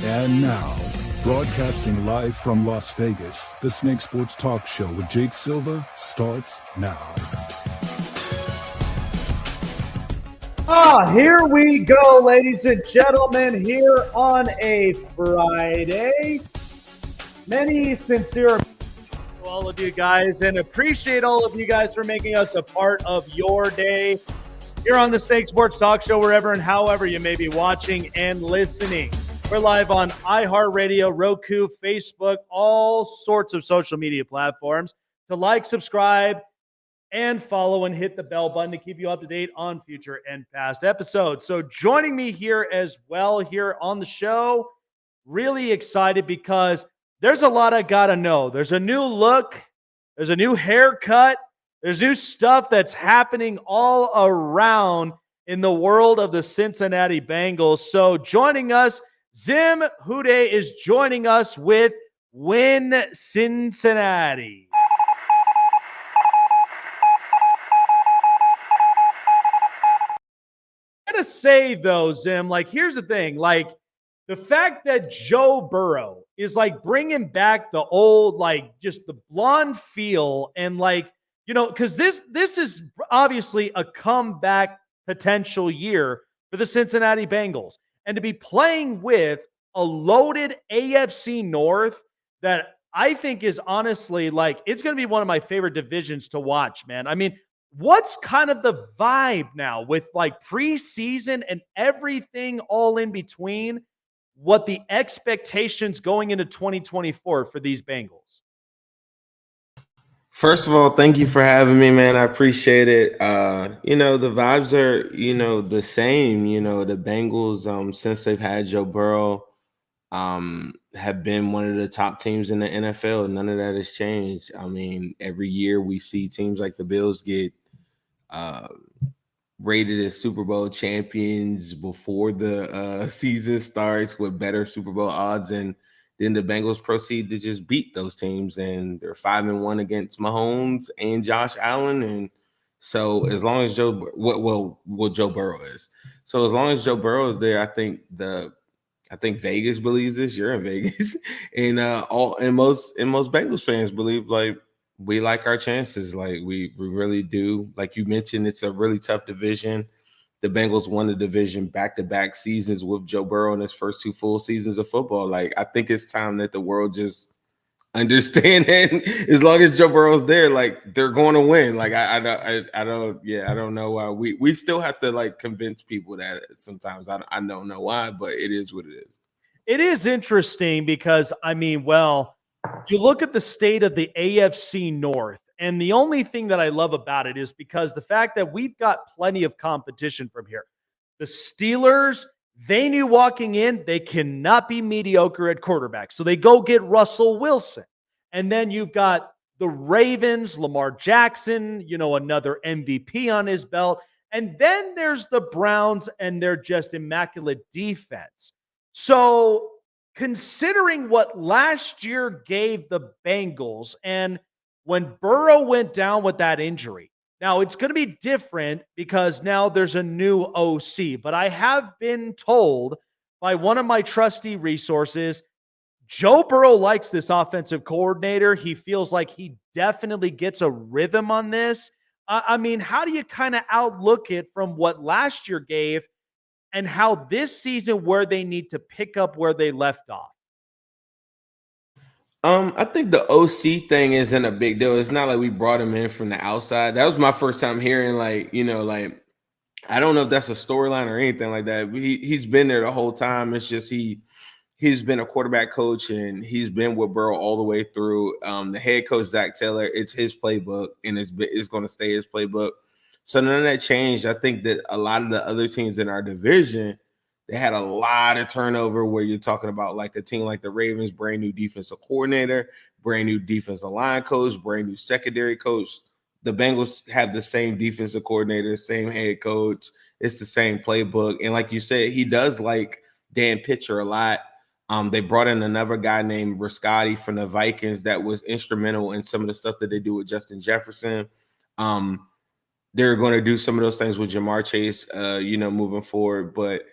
And now, broadcasting live from Las Vegas, the Snake Sports Talk Show with Jake Silva starts now. Here we go, ladies and gentlemen, here on a Friday. Many sincere to all of you guys, and appreciate all of you guys for making us a part of your day here on the Snake Sports Talk Show, wherever and however you may be watching and listening. We're live on iHeartRadio, Roku, Facebook, all sorts of social media platforms. To like, subscribe, and follow and hit the bell button to keep you up to date on future and past episodes. So joining me here as well here on the show, really excited because there's a lot I got to know. There's a new look. There's a new haircut. There's new stuff that's happening all around in the world of the Cincinnati Bengals. So joining us, Zim Hude is joining us with Win Cincinnati. I gotta say though, Zim, like here's the thing, like the fact that Joe Burrow is like bringing back the old, like just the blonde feel, and like, you know, because this is obviously a comeback potential year for the Cincinnati Bengals, and to be playing with a loaded AFC North that I think is honestly like it's going to be one of my favorite divisions to watch, man. I mean, what's kind of the vibe now with like preseason and everything all in between? What the expectations going into 2024 for these Bengals? First of all, thank you for having me, man. I appreciate it. The vibes are, the same. The Bengals, since they've had Joe Burrow, have been one of the top teams in the NFL. None of that has changed. I mean, every year we see teams like the Bills get rated as Super Bowl champions before the season starts with better Super Bowl odds, and then the Bengals proceed to just beat those teams, and they're 5-1 against Mahomes and Josh Allen. And so as long as Joe Burrow is. So as long as Joe Burrow is there, I think Vegas believes this. You're in Vegas, and most Bengals fans believe like we like our chances. Like we really do. Like you mentioned, it's a really tough division. The Bengals won the division back-to-back seasons with Joe Burrow in his first 2 full seasons of football. Like I think it's time that the world just understand that as long as Joe Burrow's there, like they're going to win. Like I don't know why we still have to like convince people that sometimes. I don't know why, but it is what it is. It is interesting because I mean, well, you look at the state of the AFC North, and the only thing that I love about it is because the fact that we've got plenty of competition from here. The Steelers, they knew walking in they cannot be mediocre at quarterback. So they go get Russell Wilson. And then you've got the Ravens, Lamar Jackson, another MVP on his belt. And then there's the Browns and their just immaculate defense. So considering what last year gave the Bengals, and when Burrow went down with that injury, now it's going to be different because now there's a new OC. But I have been told by one of my trusty resources, Joe Burrow likes this offensive coordinator. He feels like he definitely gets a rhythm on this. I mean, how do you kind of outlook it from what last year gave and how this season where they need to pick up where they left off? I think the OC thing isn't a big deal. It's not like we brought him in from the outside. That was my first time hearing I don't know if that's a storyline or anything like that. He's been there the whole time. It's just he's been a quarterback coach and he's been with Burrow all the way through. The head coach, Zach Taylor, it's his playbook and it's going to stay his playbook. So none of that changed. I think that a lot of the other teams in our division, they had a lot of turnover where you're talking about like a team like the Ravens, brand new defensive coordinator, brand new defensive line coach, brand new secondary coach. The Bengals have the same defensive coordinator, same head coach. It's the same playbook. And like you said, he does like Dan Pitcher a lot. They brought in another guy named Riscotti from the Vikings that was instrumental in some of the stuff that they do with Justin Jefferson. They're going to do some of those things with Jamar Chase, moving forward. But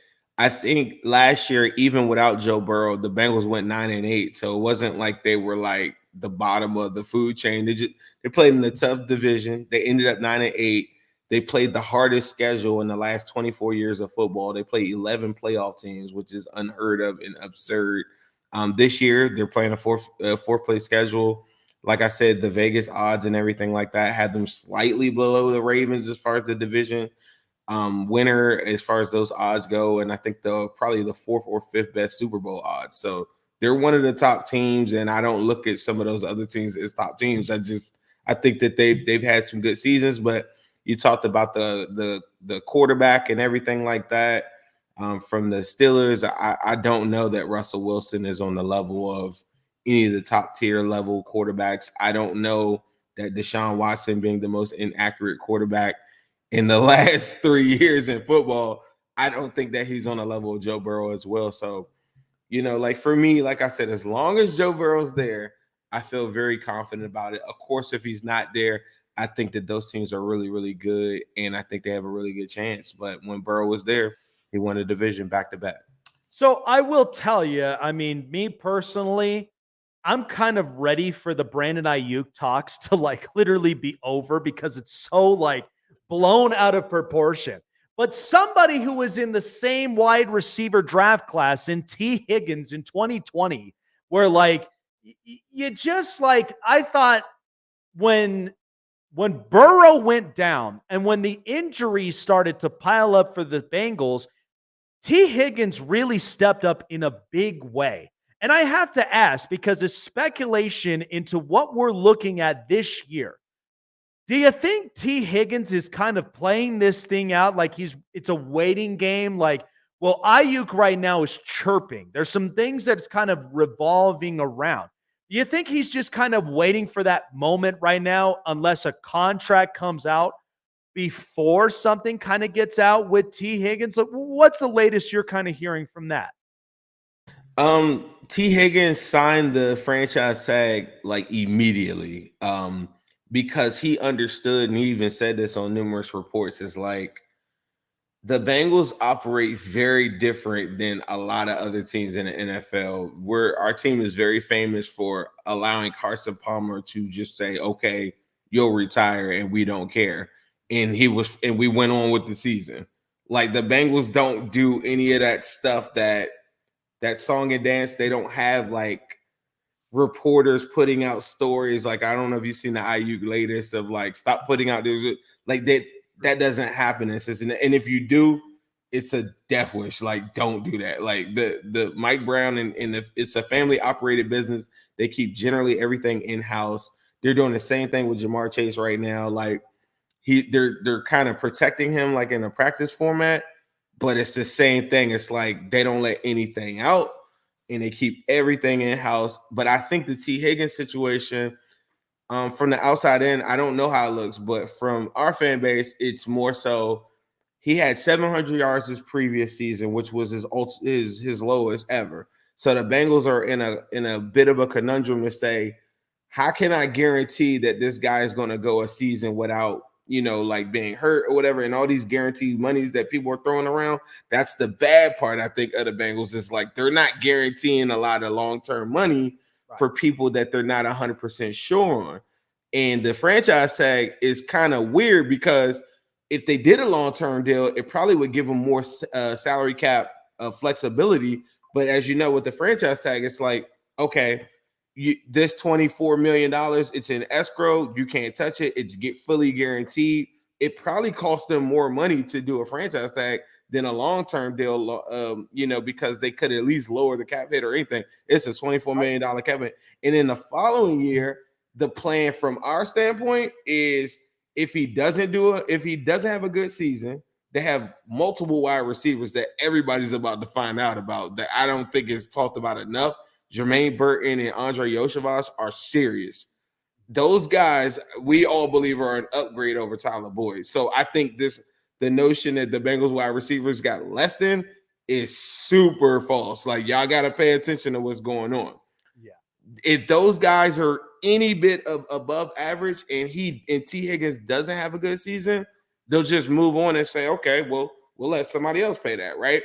I think last year, even without Joe Burrow, the Bengals went 9-8. So it wasn't like they were like the bottom of the food chain. They played in a tough division. They ended up 9-8. They played the hardest schedule in the last 24 years of football. They played 11 playoff teams, which is unheard of and absurd. This year, they're playing a fourth place schedule. Like I said, the Vegas odds and everything like that had them slightly below the Ravens as far as the division winner as far as those odds go, and I think they're probably the fourth or fifth best Super Bowl odds. So they're one of the top teams, and I don't look at some of those other teams as top teams. I think that they've had some good seasons, but you talked about the quarterback and everything like that from the Steelers. I don't know that Russell Wilson is on the level of any of the top tier level quarterbacks. I don't know that Deshaun Watson being the most inaccurate quarterback in the last 3 years in football, I don't think that he's on the level of Joe Burrow as well. So, like for me, like I said, as long as Joe Burrow's there, I feel very confident about it. Of course, if he's not there, I think that those teams are really, really good, and I think they have a really good chance. But when Burrow was there, he won a division back to back. So I will tell you, I mean, me personally, I'm kind of ready for the Brandon Ayuk talks to like literally be over because it's so like blown out of proportion. But somebody who was in the same wide receiver draft class in T. Higgins in 2020, where like you just like I thought when Burrow went down and when the injuries started to pile up for the Bengals, T. Higgins really stepped up in a big way. And I have to ask, because it's speculation into what we're looking at this year. Do you think T. Higgins is kind of playing this thing out like it's a waiting game? Like, well, Ayuk right now is chirping. There's some things that's kind of revolving around. Do you think he's just kind of waiting for that moment right now, unless a contract comes out before something kind of gets out with T. Higgins? Like, what's the latest you're kind of hearing from that? T. Higgins signed the franchise tag like immediately because he understood, and he even said this on numerous reports, is like the Bengals operate very different than a lot of other teams in the NFL. Our team is very famous for allowing Carson Palmer to just say, okay, you'll retire and we don't care. And we went on with the season. Like the Bengals don't do any of that stuff that song and dance. They don't have like reporters putting out stories. Like, I don't know if you've seen the Ayuk latest of like, stop putting out this, like that doesn't happen. And if you do, it's a death wish. Like, don't do that. Like the Mike Brown and it's a family operated business. They keep generally everything in-house. They're doing the same thing with Jamar Chase right now. Like they're kind of protecting him like in a practice format, but it's the same thing. It's like they don't let anything out and they keep everything in-house. But I think the T. Higgins situation, from the outside in, I don't know how it looks, but from our fan base, it's more so he had 700 yards this previous season, which was his lowest ever. So the Bengals are in a bit of a conundrum to say, how can I guarantee that this guy is going to go a season without, like being hurt or whatever, and all these guaranteed monies that people are throwing around? That's the bad part, I think, of the Bengals. Is like they're not guaranteeing a lot of long-term money for people that they're not 100% sure on. And the franchise tag is kind of weird because if they did a long-term deal, it probably would give them more salary cap flexibility. But as you know, with the franchise tag, it's like, okay, this $24 million, it's in escrow. You can't touch it. It's fully guaranteed. It probably costs them more money to do a franchise tag than a long-term deal, because they could at least lower the cap hit or anything. It's a $24 million cap hit. And in the following year, the plan from our standpoint is if he doesn't have a good season, they have multiple wide receivers that everybody's about to find out about that I don't think is talked about enough. Jermaine Burton and Andre Yoshivas are serious. Those guys, we all believe, are an upgrade over Tyler Boyd. So I think the notion that the Bengals wide receivers got less than is super false. Like, y'all got to pay attention to what's going on. Yeah. If those guys are any bit of above average and T. Higgins doesn't have a good season, they'll just move on and say, okay, well, we'll let somebody else pay that, right?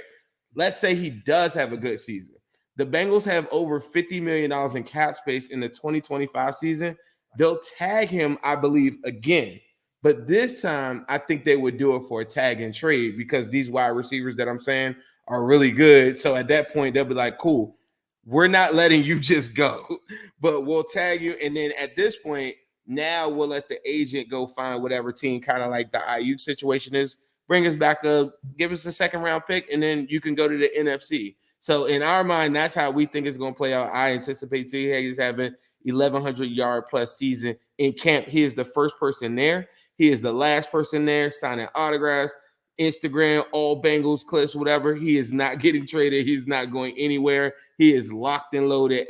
let's say he does have a good season. The Bengals have over $50 million in cap space in the 2025 season. They'll tag him, I believe, again. But this time, I think they would do it for a tag and trade because these wide receivers that I'm saying are really good. So at that point, they'll be like, cool, we're not letting you just go, but we'll tag you. And then at this point, now we'll let the agent go find whatever team, kind of like the IU situation is, bring us back up, give us a second round pick, and then you can go to the NFC. So in our mind, that's how we think it's going to play out. I anticipate T. Higgins having 1,100 yard plus season in camp. He is the first person there. He is the last person there signing autographs, Instagram, all Bengals clips, whatever. He is not getting traded. He's not going anywhere. He is locked and loaded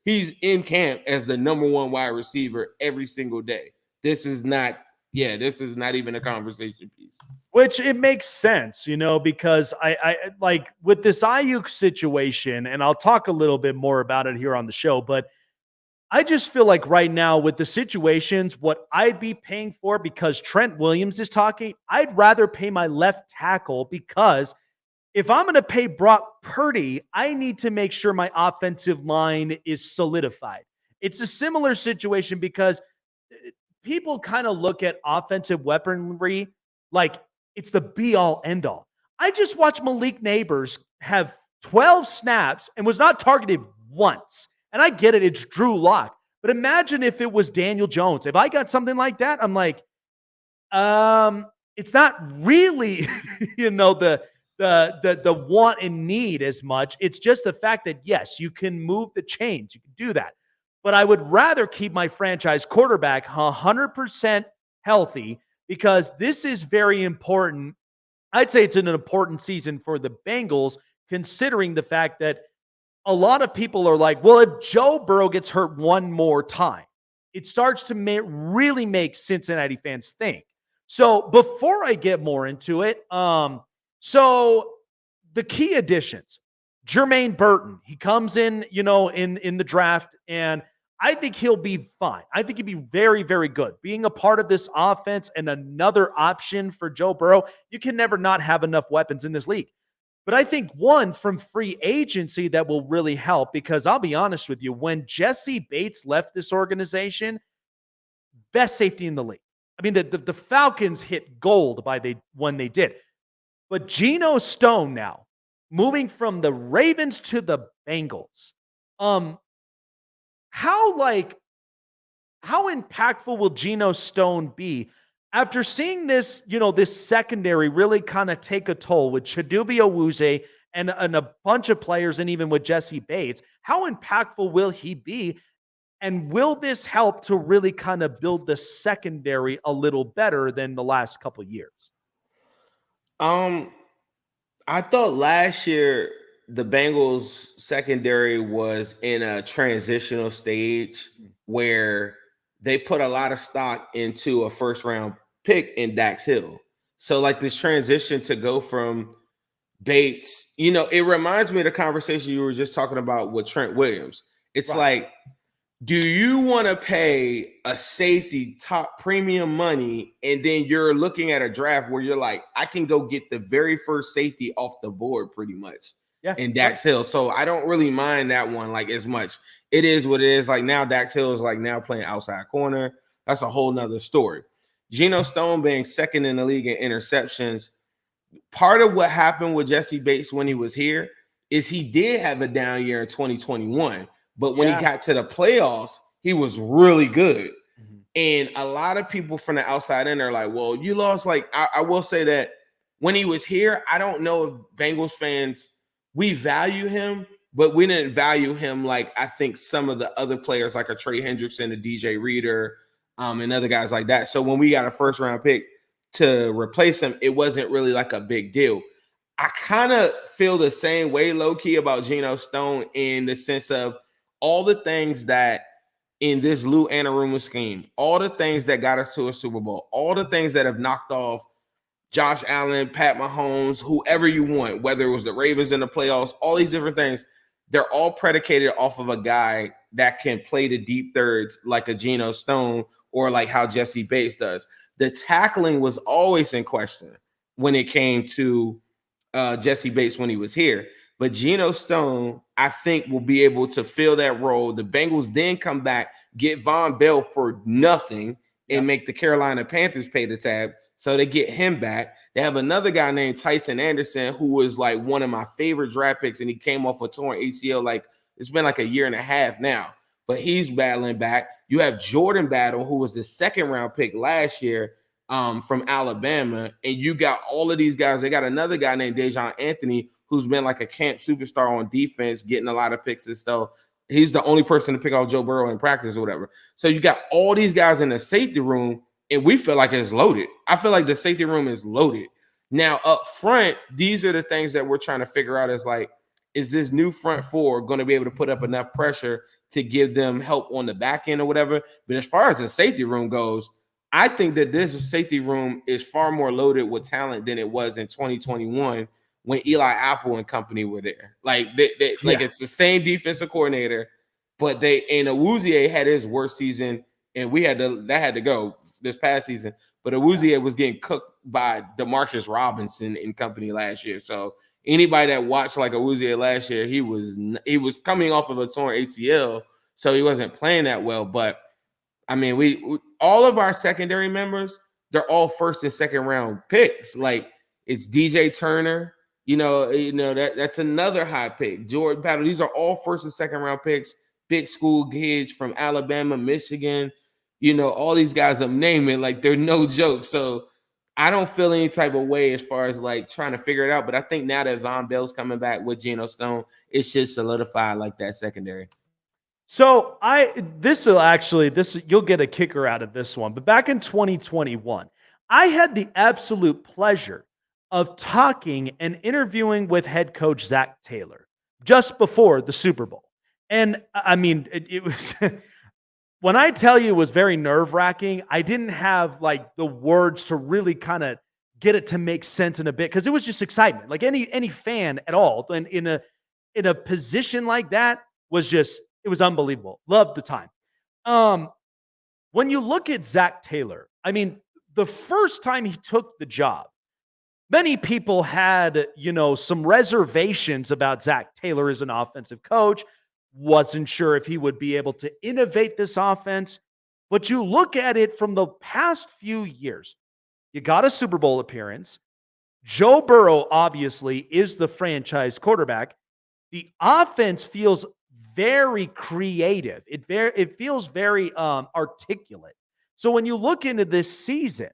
he's in camp as the number one wide receiver every single day. This is not even a conversation piece. Which it makes sense, because I like with this Ayuk situation, and I'll talk a little bit more about it here on the show, but I just feel like right now with the situations, what I'd be paying for because Trent Williams is talking, I'd rather pay my left tackle because if I'm going to pay Brock Purdy, I need to make sure my offensive line is solidified. It's a similar situation because people kind of look at offensive weaponry like it's the be-all, end-all. I just watched Malik Neighbors have 12 snaps and was not targeted once. And I get it, it's Drew Lock. But imagine if it was Daniel Jones. If I got something like that, I'm like, it's not really, the want and need as much. It's just the fact that, yes, you can move the chains. You can do that. But I would rather keep my franchise quarterback 100% healthy because this is very important. I'd say it's an important season for the Bengals, considering the fact that a lot of people are like, well, if Joe Burrow gets hurt one more time, it starts to really make Cincinnati fans think. So before I get more into it, so the key additions, Jermaine Burton, he comes in, in the draft, and I think he'll be fine. I think he'd be very, very good. Being a part of this offense and another option for Joe Burrow, you can never not have enough weapons in this league. But I think one from free agency that will really help, because I'll be honest with you, when Jesse Bates left this organization, best safety in the league. I mean, the Falcons hit gold when they did. But Geno Stone now, moving from the Ravens to the Bengals, how impactful will Geno Stone be after seeing this, this secondary really kind of take a toll with Chidobe Awuzie and a bunch of players, and even with Jesse Bates? How impactful will he be? And will this help to really kind of build the secondary a little better than the last couple of years? I thought last year the Bengals secondary was in a transitional stage where they put a lot of stock into a first round pick in Dax Hill. So like this transition to go from Bates, it reminds me of the conversation you were just talking about with Trent Williams. It's like, do you want to pay a safety top premium money, and then you're looking at a draft where you're like, I can go get the very first safety off the board pretty much in Dax Hill. So I don't really mind that one like as much. It is what it is. Like now Dax Hill is like now playing outside corner. That's a whole nother story. Geno Stone being second in the league in interceptions. Part of what happened with Jesse Bates when he was here is he did have a down year in 2021. But when he got to the playoffs, he was really good. Mm-hmm. And a lot of people from the outside in are like, well, you lost. Like, I will say that when he was here, I don't know if Bengals fans, we value him, but we didn't value him like I think some of the other players like a Trey Hendrickson, a DJ Reader, and other guys like that. So when we got a first round pick to replace him, it wasn't really like a big deal. I kind of feel the same way low-key about Geno Stone in the sense of all the things that in this Lou Anarumo scheme, all the things that got us to a Super Bowl, all the things that have knocked off Josh Allen, Pat Mahomes, whoever you want, whether it was the Ravens in the playoffs, all these different things, they're all predicated off of a guy that can play the deep thirds like a Geno Stone or like how Jesse Bates does. The tackling was always in question when it came to Jesse Bates when he was here. But Geno Stone, I think, will be able to fill that role. The Bengals then come back, get Von Bell for nothing, and make the Carolina Panthers pay the tab. So they get him back. They have another guy named Tyson Anderson, who was like one of my favorite draft picks, and he came off a torn ACL. Like, it's been like a year and a half now, but he's battling back. You have Jordan Battle, who was the second round pick last year from Alabama, and you got all of these guys. They got another guy named Dejon Anthony, who's been like a camp superstar on defense, getting a lot of picks and stuff. He's the only person to pick off Joe Burrow in practice or whatever. So you got all these guys in the safety room, and we feel like it's loaded. I feel like the safety room is loaded. Now, up front, these are the things that we're trying to figure out is like, is this new front four going to be able to put up enough pressure to give them help on the back end or whatever? But as far as the safety room goes, I think that this safety room is far more loaded with talent than it was in 2021 when Eli Apple and company were there. Like, like it's the same defensive coordinator, but Awuzie had his worst season, and that had to go this past season. But Awuzie was getting cooked by DeMarcus Robinson and company last year. So anybody that watched like Awuzie last year, he was coming off of a torn ACL, so he wasn't playing that well. But I mean, we all of our secondary members, they're all first and second round picks. Like, it's DJ Turner, that's another high pick. Jordan Battle, these are all first and second round picks. Big school kids from Alabama, Michigan, all these guys I'm naming, like, they're no joke. So I don't feel any type of way as far as like trying to figure it out. But I think now that Von Bell's coming back with Geno Stone, it should solidify like that secondary. So you'll get a kicker out of this one. But back in 2021, I had the absolute pleasure of talking and interviewing with head coach Zach Taylor just before the Super Bowl. And I mean, it was when I tell you it was very nerve-wracking, I didn't have like the words to really kind of get it to make sense in a bit, because it was just excitement. Like any fan at all in a position like that it was unbelievable. Loved the time. When you look at Zach Taylor, I mean, the first time he took the job, many people had, some reservations about Zach Taylor as an offensive coach. Wasn't sure if he would be able to innovate this offense. But you look at it from the past few years, you got a Super Bowl appearance. Joe Burrow obviously is the franchise quarterback. The offense feels very creative. It feels very articulate. So when you look into this season,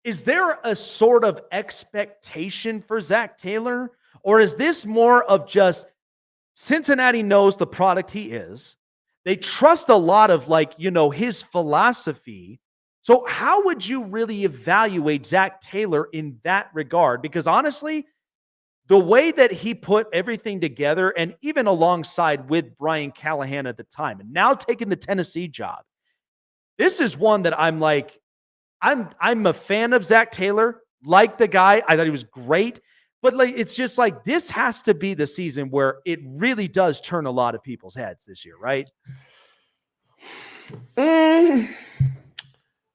is there a sort of expectation for Zach Taylor? Or is this more of just Cincinnati knows the product he is? They trust a lot of his philosophy. So how would you really evaluate Zach Taylor in that regard? Because honestly, the way that he put everything together, and even alongside with Brian Callahan at the time, and now taking the Tennessee job, this is one that I'm like, I'm a fan of Zach Taylor, like the guy. I thought he was great. But it's just like, this has to be the season where it really does turn a lot of people's heads this year, right?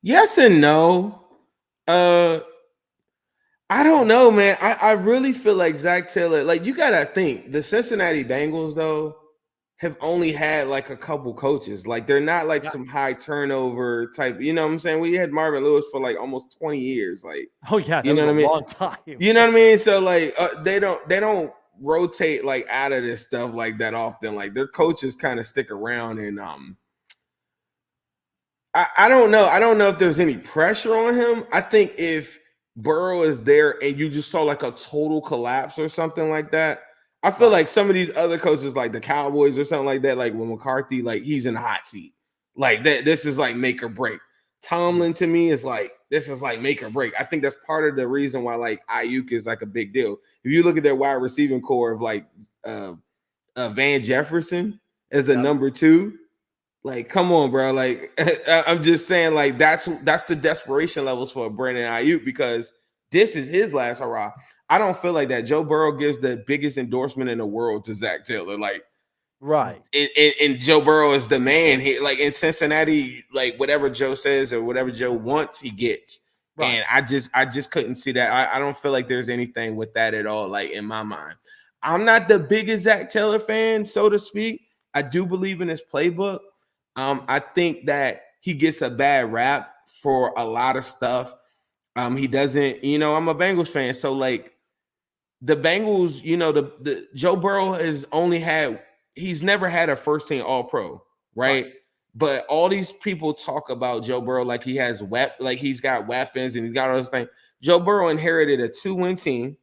Yes and no. I don't know, man. I really feel like Zach Taylor, like, you got to think the Cincinnati Bengals, though, have only had like a couple coaches. Like, they're not like some high turnover type. You know what I'm saying? We had Marvin Lewis for like almost 20 years. Like, oh yeah, that was a long time. You know what I mean? So like, they don't rotate like out of this stuff like that often. Like, their coaches kind of stick around, and I don't know. I don't know if there's any pressure on him. I think if Burrow is there and you just saw like a total collapse or something like that, I feel like some of these other coaches, like the Cowboys or something like that, like when McCarthy, like, he's in the hot seat. Like, this is like make or break. Tomlin, to me, is like, this is like make or break. I think that's part of the reason why like Ayuk is like a big deal. If you look at their wide receiving core of like Van Jefferson as a number 2, like, come on, bro. Like, I'm just saying, like, that's the desperation levels for Brandon Ayuk, because this is his last hurrah. I don't feel like that. Joe Burrow gives the biggest endorsement in the world to Zach Taylor. Like, right. And Joe Burrow is the man. He, like, in Cincinnati, like, whatever Joe says or whatever Joe wants, he gets. And I just couldn't see that. I don't feel like there's anything with that at all, like in my mind. I'm not the biggest Zach Taylor fan, so to speak. I do believe in his playbook. I think that he gets a bad rap for a lot of stuff. He doesn't, I'm a Bengals fan. So like the Bengals, the Joe Burrow he's never had a first team all pro, right? But all these people talk about Joe Burrow like he has he's got weapons and he's got all those things. Joe Burrow inherited a 2-win team.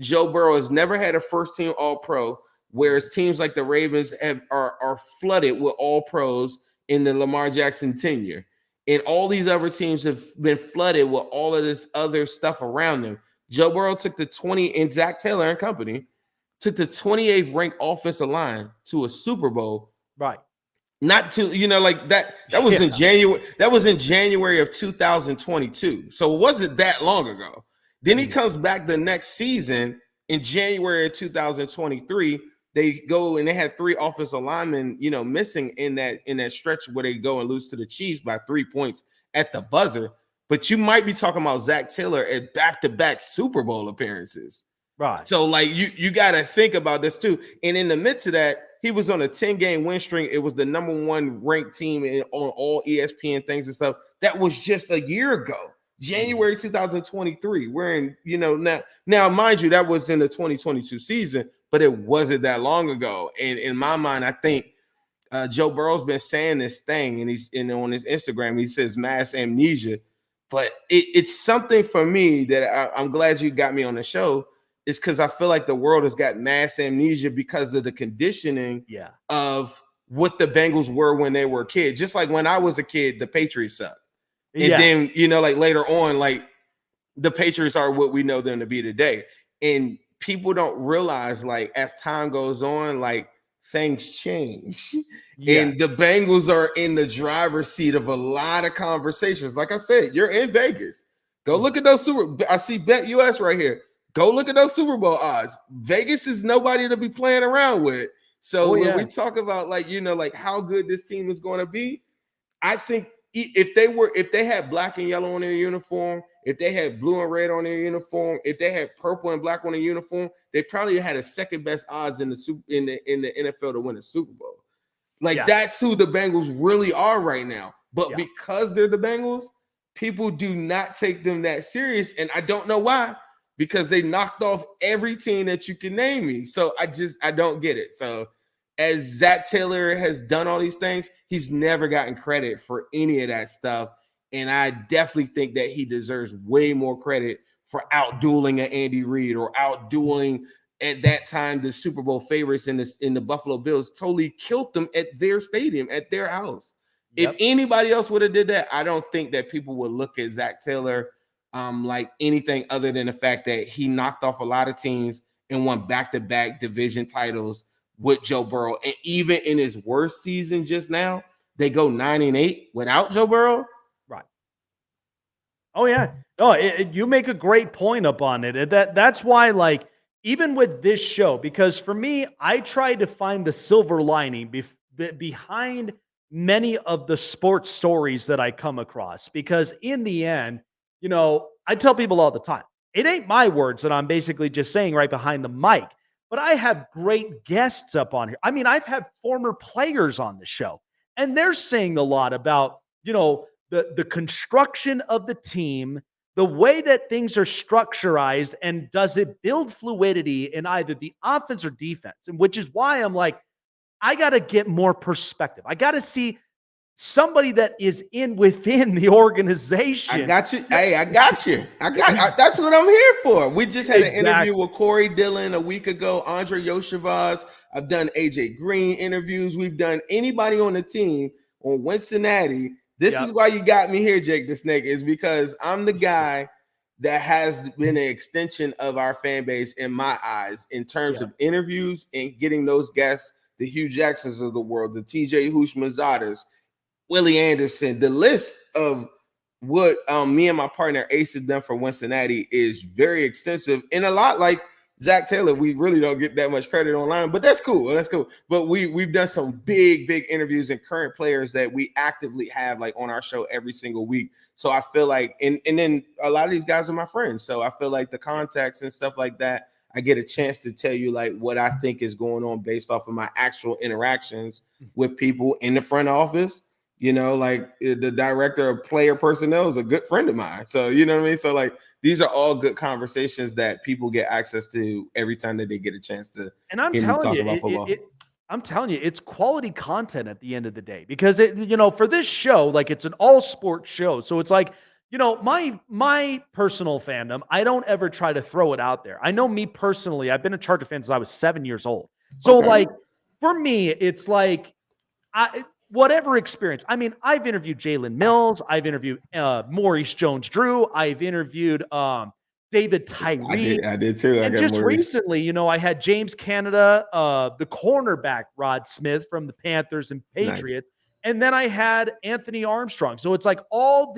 Joe Burrow has never had a first team all pro, whereas teams like the Ravens are flooded with all pros in the Lamar Jackson tenure. And all these other teams have been flooded with all of this other stuff around them. Joe Burrow took the 20, and Zach Taylor and company took the 28th ranked offensive line to a Super Bowl. Right. Not to, like that was in January. That was in January of 2022. So it wasn't that long ago. Then he comes back the next season in January of 2023. They go and they had 3 offensive linemen, missing in that stretch where they go and lose to the Chiefs by 3 points at the buzzer. But you might be talking about Zach Taylor at back-to-back Super Bowl appearances. Right. So, like, you got to think about this, too. And in the midst of that, he was on a 10-game win string. It was the number 1 ranked team on all ESPN things and stuff. That was just a year ago, January 2023. We're in, now, mind you, that was in the 2022 season, but it wasn't that long ago. And in my mind, I think Joe Burrow's been saying this thing, and on his Instagram, he says mass amnesia. But it's something for me that I'm glad you got me on the show, is because I feel like the world has got mass amnesia because of the conditioning of what the Bengals were when they were kids. Just like when I was a kid, the Patriots sucked. And then, like later on, like the Patriots are what we know them to be today. And people don't realize, like, as time goes on, like, things change. And the Bengals are in the driver's seat of a lot of conversations. Like I said, you're in Vegas. Go look at those I see BetUS right here. Go look at those Super Bowl odds. Vegas is nobody to be playing around with. So when we talk about, like, like how good this team is going to be, I think if they had black and yellow on their uniform, if they had blue and red on their uniform, if they had purple and black on their uniform, they probably had a second best odds in the NFL to win a Super Bowl. Like, that's who the Bengals really are right now. But because they're the Bengals, people do not take them that serious. And I don't know why, because they knocked off every team that you can name me. So I don't get it. So as Zach Taylor has done all these things, he's never gotten credit for any of that stuff. And I definitely think that he deserves way more credit for outdueling an Andy Reid or outdueling, at that time, the Super Bowl favorites in the Buffalo Bills. Totally killed them at their stadium, at their house. If anybody else would have did that, I don't think that people would look at Zach Taylor like anything other than the fact that he knocked off a lot of teams and won back-to-back division titles with Joe Burrow. And even in his worst season just now, they go 9-8 without Joe Burrow. Right. Oh, yeah. No, you make a great point up on it. That's why, like, even with this show, because for me, I try to find the silver lining behind many of the sports stories that I come across. Because in the end, I tell people all the time, it ain't my words that I'm basically just saying right behind the mic, but I have great guests up on here. I mean, I've had former players on the show, and they're saying a lot about, the construction of the team, the way that things are structurized, and does it build fluidity in either the offense or defense? And which is why I'm like, I got to get more perspective. I got to see somebody that is within the organization. I got you. Hey, I got you. That's what I'm here for. We just had an interview with Corey Dillon a week ago, Andre Yoshivas. I've done AJ Green interviews. We've done anybody on the team on Cincinnati. This is why you got me here, Jake the Snake, is because I'm the guy that has been an extension of our fan base in my eyes in terms of interviews and getting those guests, the Hugh Jacksons of the world, the TJ Houshmandzadehs, Willie Anderson. The list of what me and my partner Ace have done for Cincinnati is very extensive, and a lot like Zach Taylor, we really don't get that much credit online, but that's cool. That's cool. But we've done some big interviews and current players that we actively have like on our show every single week. So I feel like, and then a lot of these guys are my friends. So I feel like the contacts and stuff like that, I get a chance to tell you like what I think is going on based off of my actual interactions with people in the front office. You know, like the director of player personnel is a good friend of mine. So, you know what I mean? So like, these are all good conversations that people get access to every time that they get a chance to hear me talk about football. I'm telling you, it's quality content at the end of the day because for this show, like it's an all sports show. So it's like, my personal fandom, I don't ever try to throw it out there. I know me personally, I've been a Charger fan since I was 7 years old. So like for me, it's like whatever experience. I mean, I've interviewed Jalen Mills. I've interviewed Maurice Jones-Drew. I've interviewed David Tyree. I did too. And just recently, I had James Canada, the cornerback Rod Smith from the Panthers and Patriots. Nice. And then I had Anthony Armstrong. So it's like all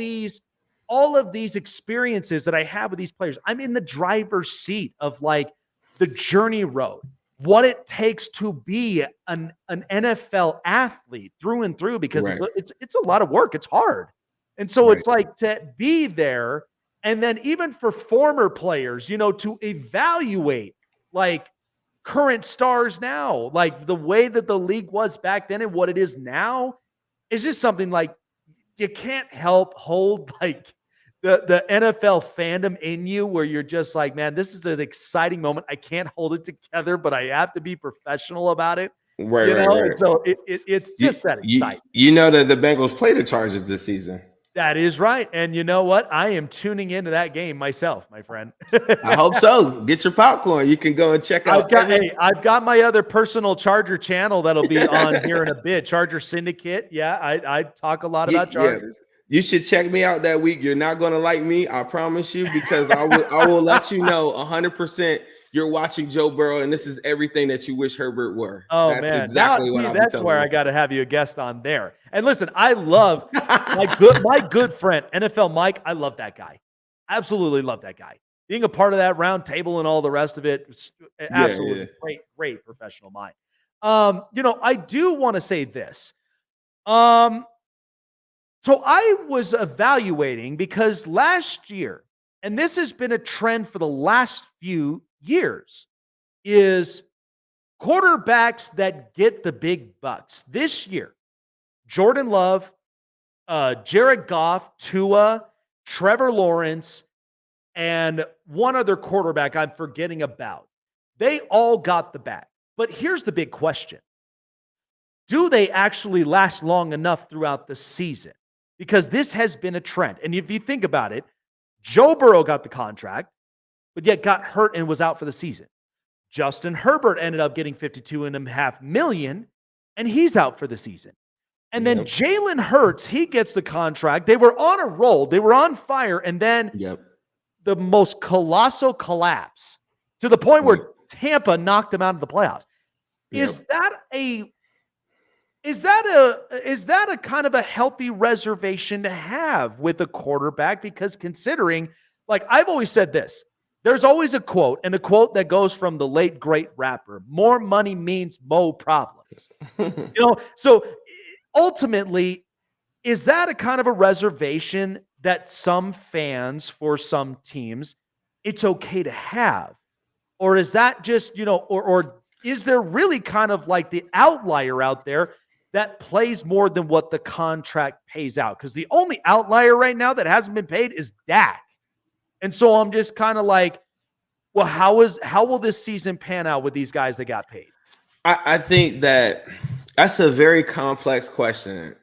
of these experiences that I have with these players. I'm in the driver's seat of like the journey road. What it takes to be an NFL athlete through and through, because it's a lot of work. It's hard. And so it's like to be there. And then even for former players, to evaluate like current stars now, like the way that the league was back then and what it is now is just something like you can't help hold like the NFL fandom in you where you're just like, man, this is an exciting moment. I can't hold it together, but I have to be professional about it. Right. And so it's just that exciting. You know that the Bengals play the Chargers this season. That is right. And you know what? I am tuning into that game myself, my friend. I hope so. Get your popcorn. You can go and check out. I've got my other personal Charger channel that'll be on here in a bit. Charger Syndicate. Yeah, I talk a lot about Chargers. Yeah. You should check me out that week. You're not going to like me, I promise you, because I will let you know 100% you're watching Joe Burrow, and this is everything that you wish Herbert were. Oh, that's man. Exactly that's where I got to have you a guest on there. And listen, I love my good friend, NFL Mike. I love that guy. Absolutely love that guy. Being a part of that round table and all the rest of it, absolutely great professional mind. I do want to say this. So I was evaluating because last year, and this has been a trend for the last few years, is quarterbacks that get the big bucks. This year, Jordan Love, Jared Goff, Tua, Trevor Lawrence, and one other quarterback I'm forgetting about. They all got the bag. But here's the big question. Do they actually last long enough throughout the season? Because this has been a trend. And if you think about it, Joe Burrow got the contract, but yet got hurt and was out for the season. Justin Herbert ended up getting $52.5 million, and he's out for the season. And then Jalen Hurts, he gets the contract. They were on a roll. They were on fire. And then the most colossal collapse to the point where Tampa knocked them out of the playoffs. Is that a kind of a healthy reservation to have with a quarterback? Because considering, like I've always said this, there's always a quote, and a quote that goes from the late great rapper, more money means more problems. So ultimately, is that a kind of a reservation that some fans for some teams, it's okay to have? Or is that just, or is there really kind of like the outlier out there that plays more than what the contract pays out? Because the only outlier right now that hasn't been paid is Dak. And so I'm just kind of like, well, how will this season pan out with these guys that got paid? I think that's a very complex question.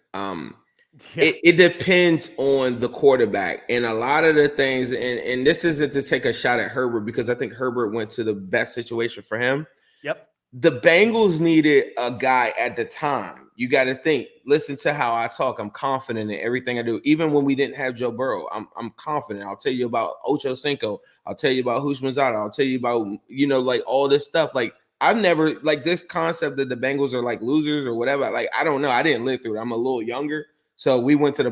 It depends on the quarterback. And a lot of the things, and this isn't to take a shot at Herbert, because I think Herbert went to the best situation for him. Yep. The Bengals needed a guy at the time. You got to think, listen to how I talk. I'm confident in everything I do. Even when we didn't have Joe Burrow, I'm confident. I'll tell you about Ocho Cinco. I'll tell you about Hushmanzada. I'll tell you about, like all this stuff. Like I've never, like this concept that the Bengals are like losers or whatever. Like, I don't know. I didn't live through it. I'm a little younger. So we went to the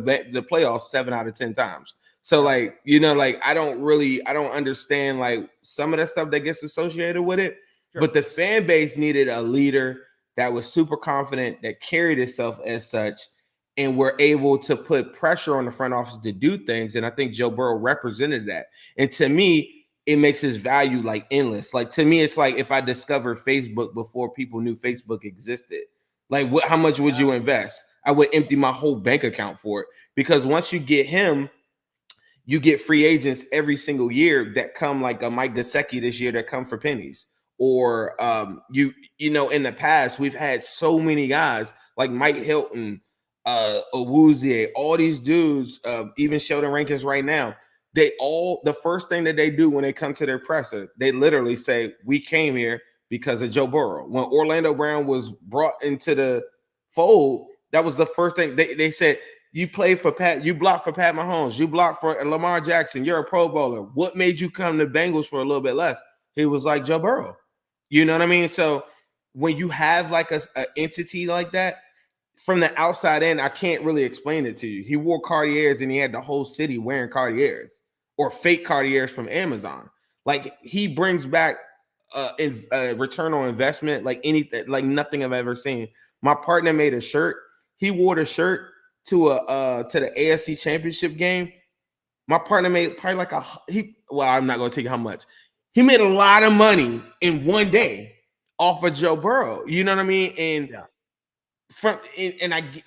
playoffs 7 out of 10 times. So like, you know, like I don't understand like some of the stuff that gets associated with it. Sure. But the fan base needed a leader that was super confident, that carried itself as such, and were able to put pressure on the front office to do things. And I think Joe Burrow represented that. And to me, it makes his value like endless. Like to me, it's like if I discovered Facebook before people knew Facebook existed. Like how much would you invest? I would empty my whole bank account for it, because once you get him, you get free agents every single year that come, like a Mike Gesicki this year, that come for pennies. Or you know, in the past we've had so many guys like Mike Hilton, Owuzie, all these dudes, even Sheldon Rankins right now. They all, the first thing that they do when they come to their presser, they literally say, "We came here because of Joe Burrow." When Orlando Brown was brought into the fold, that was the first thing they said. You played for Pat, you blocked for Pat Mahomes, you blocked for Lamar Jackson, you're a Pro Bowler. What made you come to Bengals for a little bit less? He was like, Joe Burrow. You know what I mean? So when you have like a entity like that, from the outside in, I can't really explain it to you. He wore Cartiers and he had the whole city wearing Cartiers or fake Cartiers from Amazon. Like he brings back return on investment, like anything, like nothing I've ever seen. My partner made a shirt. He wore the shirt to the AFC Championship game. My partner made probably like I'm not gonna tell you how much. He made a lot of money in one day off of Joe Burrow. You know what I mean? And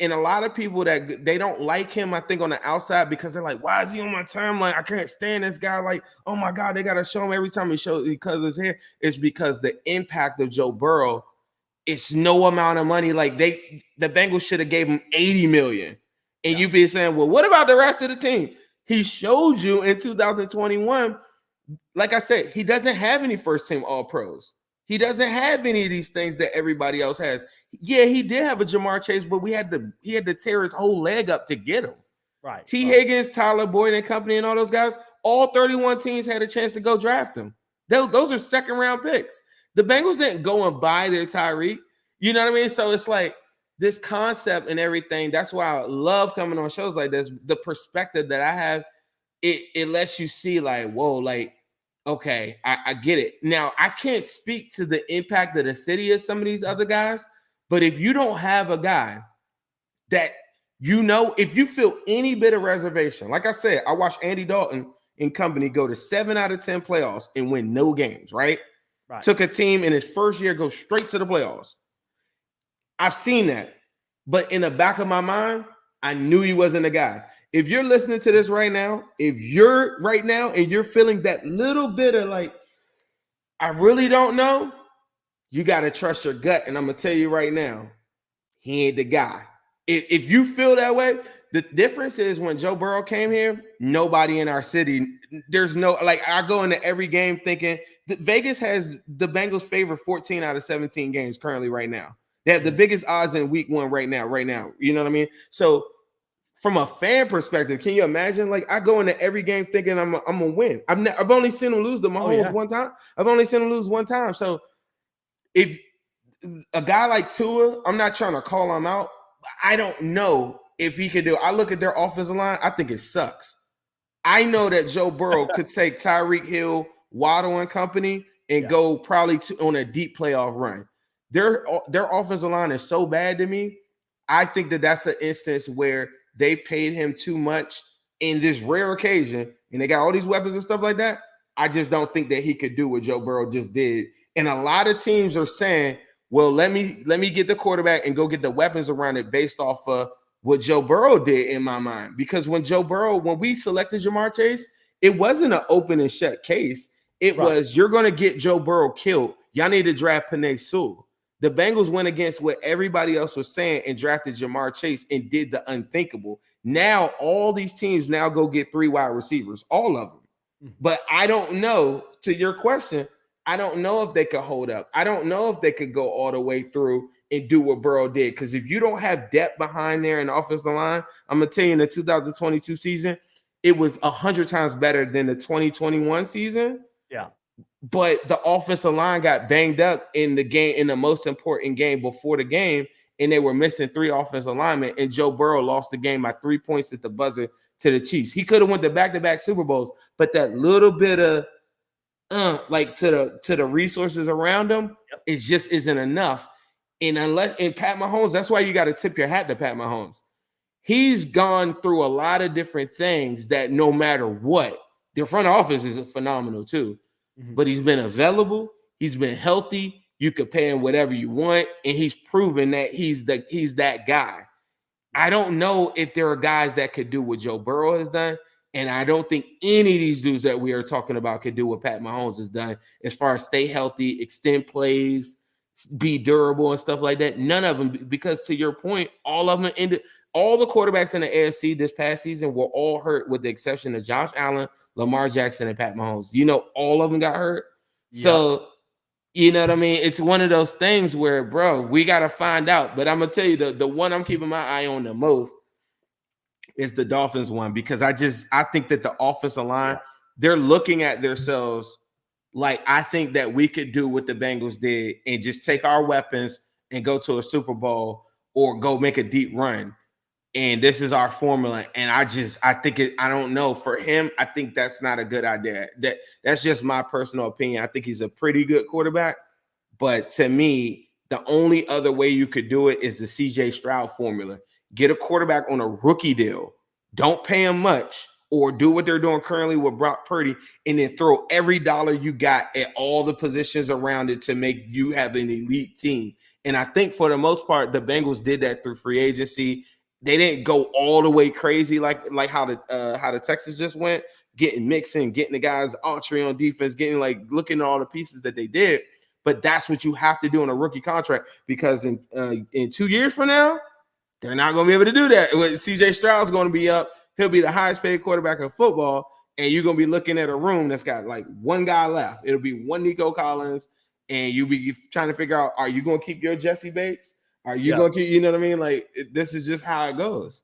and a lot of people that they don't like him, I think, on the outside, because they're like, why is he on my timeline? I can't stand this guy. Like, oh my God, they gotta show him every time he shows because his hair. It's because the impact of Joe Burrow, it's no amount of money. Like the Bengals should have gave him $80 million. And you'd be saying, well, what about the rest of the team? He showed you in 2021. Like I said, he doesn't have any first team all pros. He doesn't have any of these things that everybody else has. Yeah, he did have a Jamar Chase, but he had to tear his whole leg up to get him. Right. T. Higgins, Tyler Boyd and company and all those guys, all 31 teams had a chance to go draft him. Those are second round picks. The Bengals didn't go and buy their Tyreek. You know what I mean? So it's like this concept and everything. That's why I love coming on shows like this. The perspective that I have, it lets you see like, whoa, like, okay, I get it. Now, I can't speak to the impact of the city of some of these other guys, but if you don't have a guy that, you know, if you feel any bit of reservation, like I said, I watched Andy Dalton and company go to 7 out of 10 playoffs and win no games, right? Took a team in his first year, go straight to the playoffs. I've seen that. But in the back of my mind, I knew he wasn't the guy. If you're listening to this right now, if you're right now and you're feeling that little bit of like, I really don't know, you got to trust your gut. And I'm going to tell you right now, he ain't the guy. If you feel that way, the difference is when Joe Burrow came here, nobody in our city, there's no, like, I go into every game thinking Vegas has the Bengals favor 14 out of 17 games currently right now. They have the biggest odds in week 1 right now. You know what I mean? So from a fan perspective, can you imagine? Like, I go into every game thinking I'm gonna win. I've only seen him lose to Mahomes one time. I've only seen him lose one time. So if a guy like Tua, I'm not trying to call him out. I don't know if he could do it. I look at their offensive line. I think it sucks. I know that Joe Burrow could take Tyreek Hill, Waddle and company and go probably on a deep playoff run. Their offensive line is so bad to me. I think that that's an instance where they paid him too much in this rare occasion, and they got all these weapons and stuff like that. I just don't think that he could do what Joe Burrow just did. And a lot of teams are saying, well, let me get the quarterback and go get the weapons around it based off of what Joe Burrow did in my mind. Because when we selected Jamar Chase, it wasn't an open and shut case. It was, you're going to get Joe Burrow killed. Y'all need to draft Penei Sewell. The Bengals went against what everybody else was saying and drafted Jamar Chase and did the unthinkable. Now, all these teams now go get 3 wide receivers, all of them. But I don't know, to your question, I don't know if they could hold up. I don't know if they could go all the way through and do what Burrow did. Because if you don't have depth behind there in the offensive line, I'm going to tell you, in the 2022 season, it was 100 times better than the 2021 season. Yeah. But the offensive line got banged up in the game, in the most important game before the game, and they were missing 3 offensive linemen, and Joe Burrow lost the game by 3 points at the buzzer to the Chiefs. He could have went to back-to-back Super Bowls, but that little bit of like to the resources around him, it just isn't enough. And Pat Mahomes, that's why you got to tip your hat to Pat Mahomes. He's gone through a lot of different things that no matter what, their front office is phenomenal too. But he's been available, he's been healthy. You could pay him whatever you want, and he's proven that he's that guy. I don't know if there are guys that could do what Joe Burrow has done, and I don't think any of these dudes that we are talking about could do what Pat Mahomes has done as far as stay healthy, extend plays, be durable, and stuff like that. None of them, because to your point, all of them ended. All the quarterbacks in the AFC this past season were all hurt, with the exception of Josh Allen, Lamar Jackson, and Pat Mahomes. All of them got hurt. Yep. So, you know what I mean? It's one of those things where, bro, we got to find out. But I'm going to tell you, the one I'm keeping my eye on the most is the Dolphins one, because I think that the offensive line, they're looking at themselves like, I think that we could do what the Bengals did and just take our weapons and go to a Super Bowl or go make a deep run. And this is our formula. And I don't know. For him, I think that's not a good idea. That's just my personal opinion. I think he's a pretty good quarterback. But to me, the only other way you could do it is the CJ Stroud formula. Get a quarterback on a rookie deal. Don't pay him much, or do what they're doing currently with Brock Purdy, and then throw every dollar you got at all the positions around it to make you have an elite team. And I think for the most part, the Bengals did that through free agency. They didn't go all the way crazy like how the Texans just went, getting Mixon, getting the guys Autry on defense, looking at all the pieces that they did. But that's what you have to do in a rookie contract, because in 2 years from now, they're not going to be able to do that. CJ Stroud's going to be up. He'll be the highest paid quarterback in football, and you're going to be looking at a room that's got like one guy left. It'll be one Nico Collins, and you'll be trying to figure out, are you going to keep your Jesse Bates? Are you going to keep, you know what I mean? Like, this is just how it goes.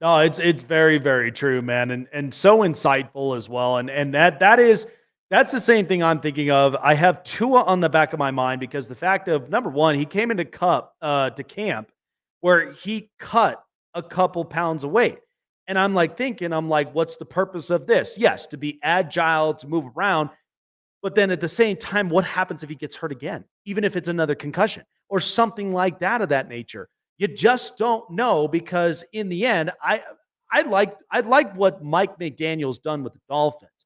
No, it's very, very true, man. And so insightful as well. And that's the same thing I'm thinking of. I have Tua on the back of my mind, because the fact of, number one, he came into to camp where he cut a couple pounds of weight. And I'm like, what's the purpose of this? Yes, to be agile, to move around. But then at the same time, what happens if he gets hurt again, even if it's another concussion or something like that of that nature? You just don't know, because in the end, I like what Mike McDaniel's done with the Dolphins.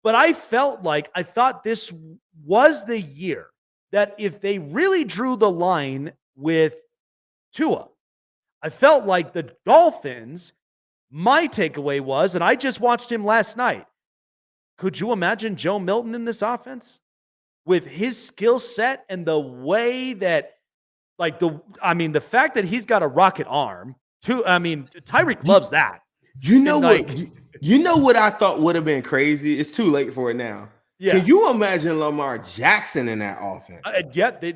But I thought this was the year that if they really drew the line with Tua, I felt like the Dolphins, my takeaway was, and I just watched him last night, could you imagine Joe Milton in this offense with his skill set and the way that, the fact that he's got a rocket arm too. I mean, Tyreek loves that. You know what I thought would have been crazy? It's too late for it now. Yeah. Can you imagine Lamar Jackson in that offense?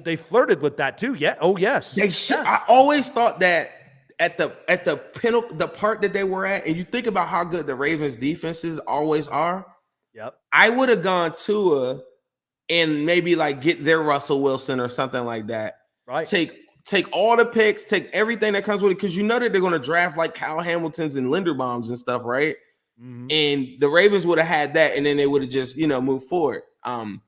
They flirted with that too. Yeah. Oh, yes. I always thought that at the pinnacle, the part that they were at, and you think about how good the Ravens defenses always are. Yep. I would have gone Tua and maybe get their Russell Wilson or something like that. Right. Take all the picks, take everything that comes with it, because you know that they're going to draft like Kyle Hamiltons and Linderbaums and stuff, right? Mm-hmm. And the Ravens would have had that, and then they would have just moved forward. And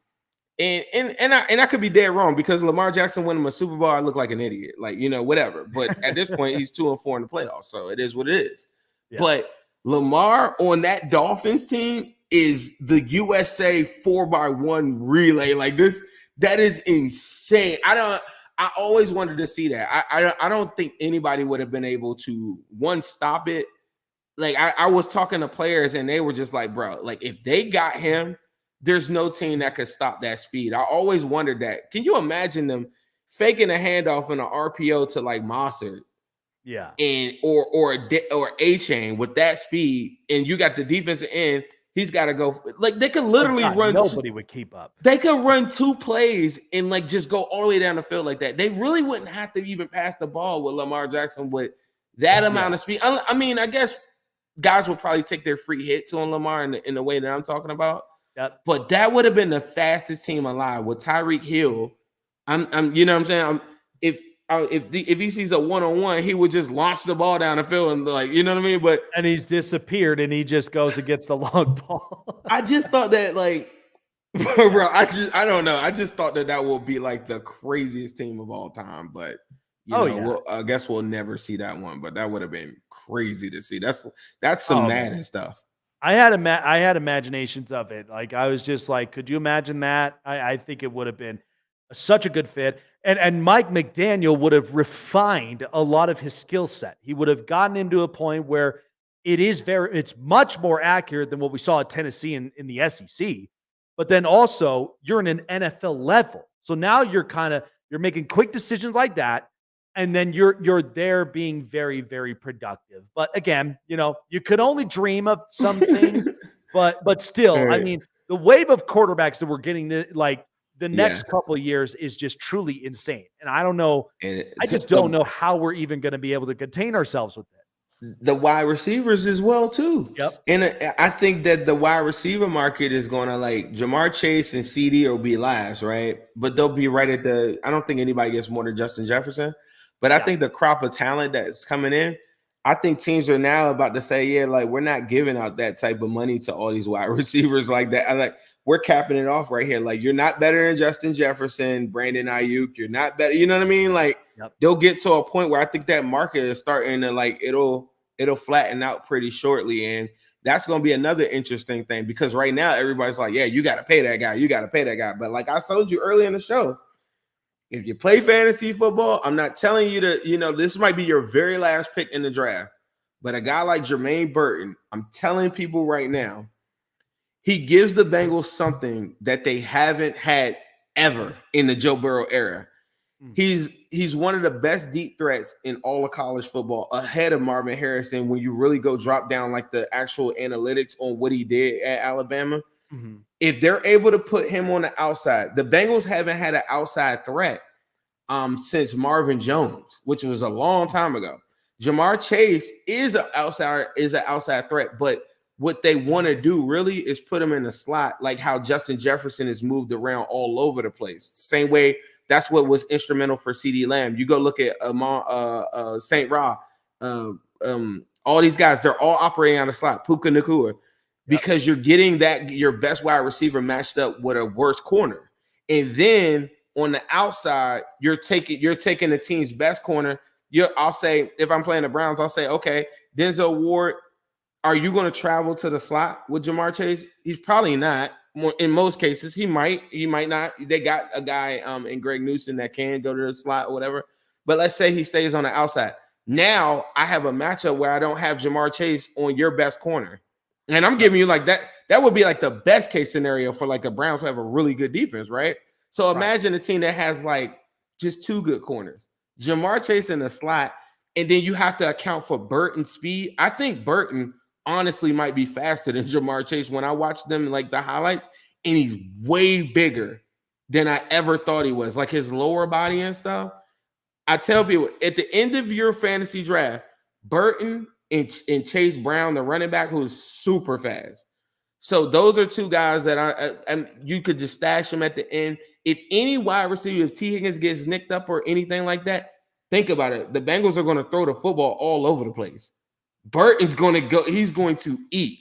I could be dead wrong, because Lamar Jackson winning a Super Bowl, I look like an idiot, whatever. But at this point, he's 2-4 in the playoffs, so it is what it is. Yeah. But Lamar on that Dolphins team is the USA 4x1 relay. Like this, that is insane. I always wanted to see that. I don't think anybody would have been able to stop it. Like I was talking to players, and they were just like, bro, like if they got him, there's no team that could stop that speed. I always wondered that. Can you imagine them faking a handoff in an RPO to like Mossad? Yeah. And or A-Chain with that speed, and you got the defensive end. He's got to go. Like they could literally run. Nobody would keep up. They could run two plays and just go all the way down the field like that. They really wouldn't have to even pass the ball with Lamar Jackson with that amount of speed. I mean, I guess guys would probably take their free hits on Lamar in the way that I'm talking about. Yep. But that would have been the fastest team alive with Tyreek Hill. I'm you know what I'm saying? if he sees a one-on-one, he would just launch the ball down the field and like, you know what I mean? But And he's disappeared, and he just goes and gets the long ball. I just thought that like, bro, I don't know. I just thought that would be like the craziest team of all time. But I guess we'll never see that one. But that would have been crazy to see. That's some Madden stuff. I had imaginations of it. Like I was just like, could you imagine that? I think it would have been such a good fit. And Mike McDaniel would have refined a lot of his skill set. He would have gotten him to a point where it's much more accurate than what we saw at Tennessee in the SEC. But then also you're in an NFL level. So now you're making quick decisions like that. And then you're there being very, very productive. But again, you could only dream of something, but still, I mean, the wave of quarterbacks that we're getting the next couple of years is just truly insane. And I don't know. I just don't know how we're even going to be able to contain ourselves with it. The wide receivers as well too. Yep. And I think that the wide receiver market is going to like Jamar Chase and CD will be last, right? But they'll be right at I don't think anybody gets more than Justin Jefferson. But I think the crop of talent that's coming in, I think teams are now about to say, yeah, like we're not giving out that type of money to all these wide receivers like that. We're capping it off right here. Like you're not better than Justin Jefferson, Brandon Ayuk. You're not better. You know what I mean? Like they'll get to a point where I think that market is starting to like it'll flatten out pretty shortly. And that's going to be another interesting thing because right now everybody's like, yeah, you got to pay that guy. You got to pay that guy. But like I told you earlier in the show, if you play fantasy football, I'm not telling you to, this might be your very last pick in the draft. But a guy like Jermaine Burton, I'm telling people right now, he gives the Bengals something that they haven't had ever in the Joe Burrow era. He's one of the best deep threats in all of college football, ahead of Marvin Harrison when you really go drop down like the actual analytics on what he did at Alabama. Mm-hmm. If they're able to put him on the outside, the Bengals haven't had an outside threat since Marvin Jones, which was a long time ago. Jamar Chase is an outside threat, but what they want to do really is put him in the slot, like how Justin Jefferson is moved around all over the place. Same way, that's what was instrumental for CeeDee Lamb. You go look at St. Ra, all these guys, they're all operating on the slot. Puka Nacua. Because you're getting your best wide receiver matched up with a worse corner. And then on the outside, you're taking the team's best corner. I'll say, if I'm playing the Browns, I'll say, okay, Denzel Ward, are you going to travel to the slot with Jamar Chase? He's probably not. In most cases, he might not. They got a guy in Greg Newsom that can go to the slot or whatever. But let's say he stays on the outside. Now I have a matchup where I don't have Jamar Chase on your best corner. And I'm giving you like that. That would be like the best case scenario for like the Browns who have a really good defense, right? So imagine a team that has like just two good corners, Jamar Chase in the slot, and then you have to account for Burton's speed. I think Burton honestly might be faster than Jamar Chase when I watched them like the highlights, and he's way bigger than I ever thought he was. Like his lower body and stuff. I tell people at the end of your fantasy draft, Burton and Chase Brown, the running back, who is super fast. So those are two guys that you could just stash them at the end. If any wide receiver, if T. Higgins gets nicked up or anything like that, think about it. The Bengals are going to throw the football all over the place. Burton's going to go. He's going to eat.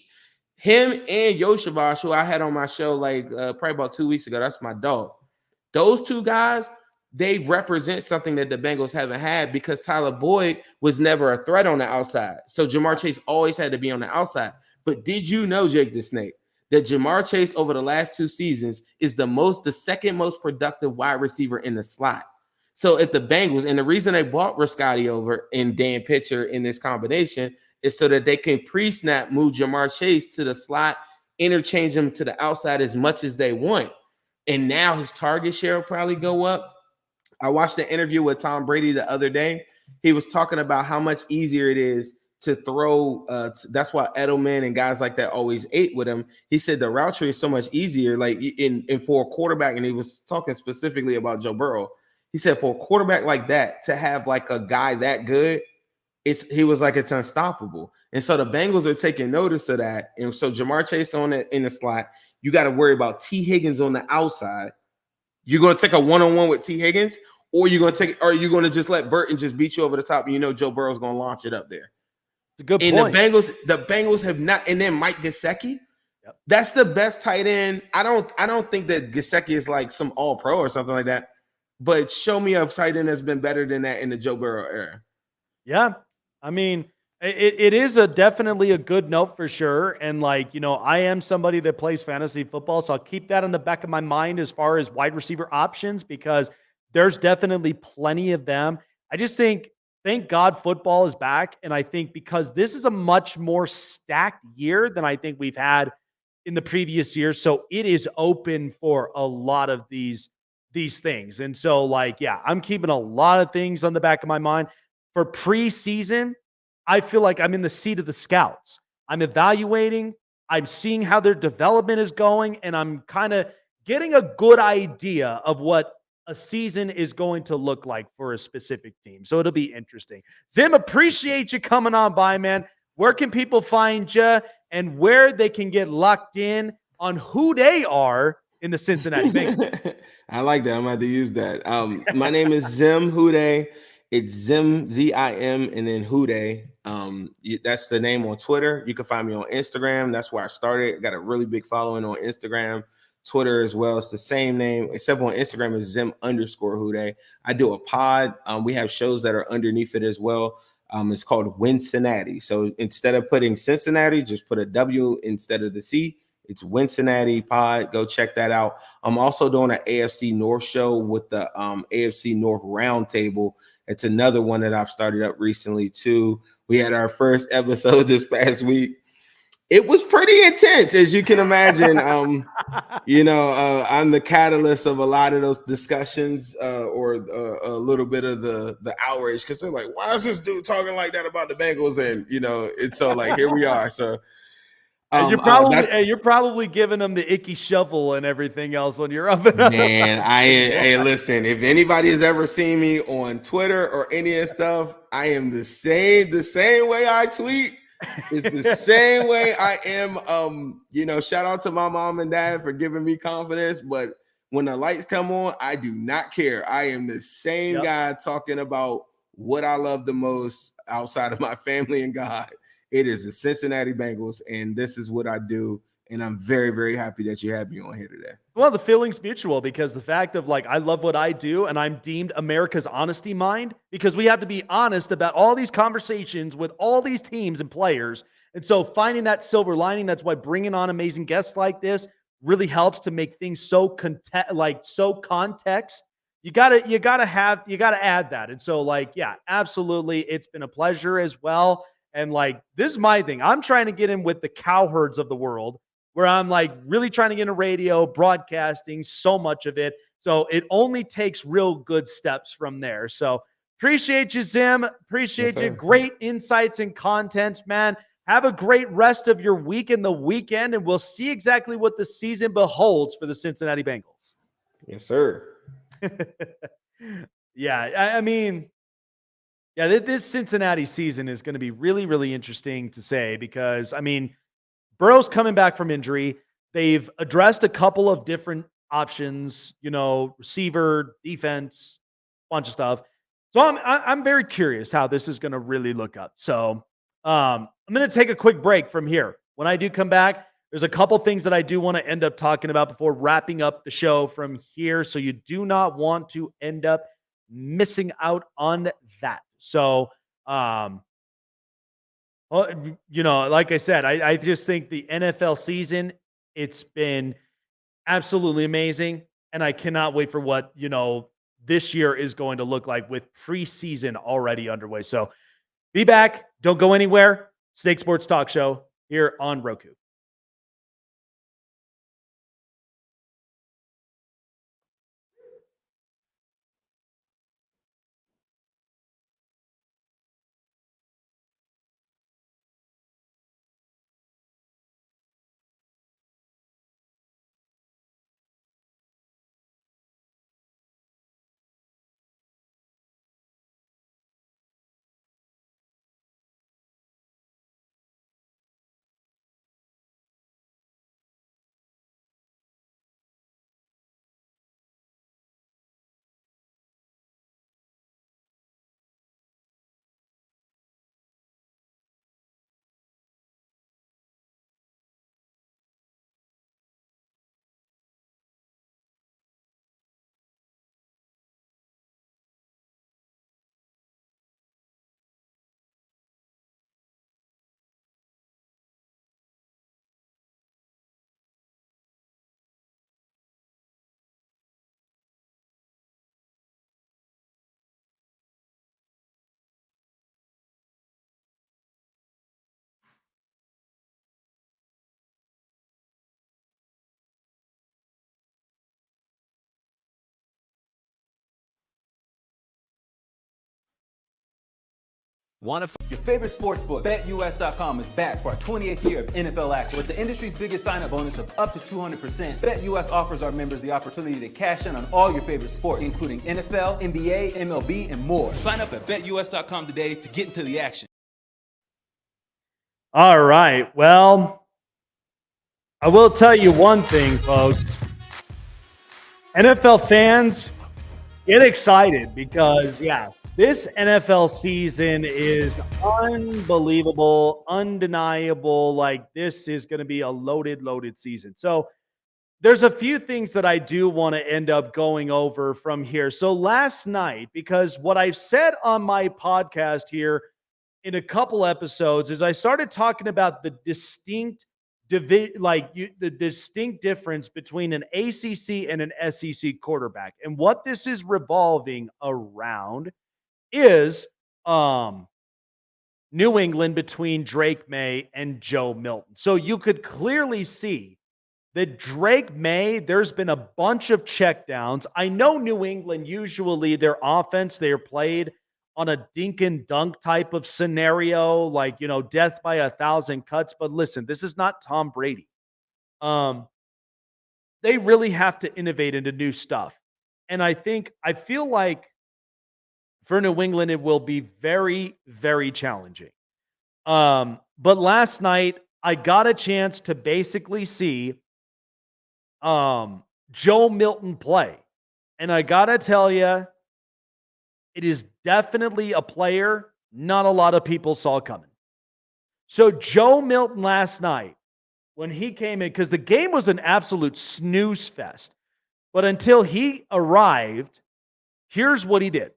Him and Yoshavash, who I had on my show like probably about 2 weeks ago. That's my dog. Those two guys, they represent something that the Bengals haven't had because Tyler Boyd was never a threat on the outside. So Jamar Chase always had to be on the outside. But did you know, Jake the Snake, that Jamar Chase over the last 2 seasons is the second most productive wide receiver in the slot? So if the Bengals, and the reason they bought Riscotti over and Dan Pitcher in this combination is so that they can pre-snap move Jamar Chase to the slot, interchange him to the outside as much as they want. And now his target share will probably go up. I watched the interview with Tom Brady the other day. He was talking about how much easier it is to throw. That's why Edelman and guys like that always ate with him. He said the route tree is so much easier, like in for a quarterback. And he was talking specifically about Joe Burrow. He said for a quarterback like that to have like a guy that good, he was like it's unstoppable. And so the Bengals are taking notice of that. And so Jamar Chase in the slot, you got to worry about T. Higgins on the outside. You're going to take a one-on-one with T. Higgins, Or are you gonna just let Burton just beat you over the top, and Joe Burrow's gonna launch it up there? It's a good and point. The Bengals have not, and then Mike Gesicki. Yep. That's the best tight end. I don't think that Gesicki is like some all pro or something like that. But show me a tight end that's been better than that in the Joe Burrow era. Yeah. I mean, it is definitely a good note for sure. And I am somebody that plays fantasy football, so I'll keep that in the back of my mind as far as wide receiver options, because there's definitely plenty of them. I just think, thank God football is back. And I think because this is a much more stacked year than I think we've had in the previous years. So it is open for a lot of these things. And so I'm keeping a lot of things on the back of my mind. For preseason, I feel like I'm in the seat of the scouts. I'm evaluating, I'm seeing how their development is going, and I'm kind of getting a good idea of what a season is going to look like for a specific team. So it'll be interesting. Zim, appreciate you coming on by, man. Where can people find you and where they can get locked in on who they are in the Cincinnati Bengals? I like that. I'm about to use that. My name is Zim Hude. It's Zim, Zim, and then Hude. That's the name on Twitter. You can find me on Instagram. That's where I started. I got a really big following on Instagram, Twitter as well. It's the same name, except on Instagram is Zim_Hude. I do a pod. We have shows that are underneath it as well. It's called Win Cincinnati. So instead of putting Cincinnati, just put a W instead of the C. It's Cincinnati Pod. Go check that out. I'm also doing an AFC North show with the AFC North Roundtable. It's another one that I've started up recently too. We had our first episode this past week. It was pretty intense, as you can imagine. I'm the catalyst of a lot of those discussions, or a little bit of the outrage, because they're like, "Why is this dude talking like that about the Bengals?" And it's so here we are. So. And you're probably giving them the icky shuffle and everything else when you're up. Man, hey, listen. If anybody has ever seen me on Twitter or any of that stuff, I am the same way I tweet. It's the same way I am. Shout out to my mom and dad for giving me confidence. But when the lights come on, I do not care. I am the same guy talking about what I love the most outside of my family and God. It is the Cincinnati Bengals, and this is what I do. And I'm very, very happy that you had me on here today. Well, the feeling's mutual, because the fact of I love what I do, and I'm deemed America's honesty mind, because we have to be honest about all these conversations with all these teams and players. And so finding that silver lining, that's why bringing on amazing guests like this really helps to make things so context. You gotta add that. And so absolutely. It's been a pleasure as well. And this is my thing. I'm trying to get in with the cowherds of the world, where I'm really trying to get into radio, broadcasting, so much of it. So it only takes real good steps from there. So appreciate you, Zim. Appreciate you. Great insights and contents, man. Have a great rest of your week and the weekend, and we'll see exactly what the season beholds for the Cincinnati Bengals. Yes, sir. Yeah, I mean, yeah, this Cincinnati season is going to be really, really interesting to say, because, I mean, Burrow's coming back from injury. They've addressed a couple of different options, receiver, defense, bunch of stuff. So I'm very curious how this is going to really look up. So I'm going to take a quick break from here. When I do come back, there's a couple things that I do want to end up talking about before wrapping up the show from here. So you do not want to end up missing out on that. So, well, like I said, I just think the NFL season, it's been absolutely amazing. And I cannot wait for what, this year is going to look like with preseason already underway. So be back. Don't go anywhere. Snake Sports Talk Show here on Roku. Your favorite sportsbook, BetUS.com, is back for our 28th year of NFL action. With the industry's biggest sign-up bonus of up to 200%, BetUS offers our members the opportunity to cash in on all your favorite sports, including NFL, NBA, MLB, and more. Sign up at BetUS.com today to get into the action. All right. Well, I will tell you one thing, folks. NFL fans, get excited because, this NFL season is unbelievable, undeniable. Like, this is going to be a loaded season. So there's a few things that I do want to end up going over from here. So last night, because what I've said on my podcast here in a couple episodes is I started talking about the distinct the distinct difference between an ACC and an SEC quarterback. And what this is revolving around is New England between Drake May and Joe Milton. So you could clearly see that Drake May, there's been a bunch of checkdowns. I know New England, usually their offense, they are played on a dink and dunk type of scenario, like, death by 1,000 cuts. But listen, this is not Tom Brady. They really have to innovate into new stuff. And I feel like for New England, it will be very, very challenging. But last night, I got a chance to basically see Joe Milton play. And I got to tell you, it is definitely a player not a lot of people saw coming. So Joe Milton last night, when he came in, because the game was an absolute snooze fest. But until he arrived, here's what he did.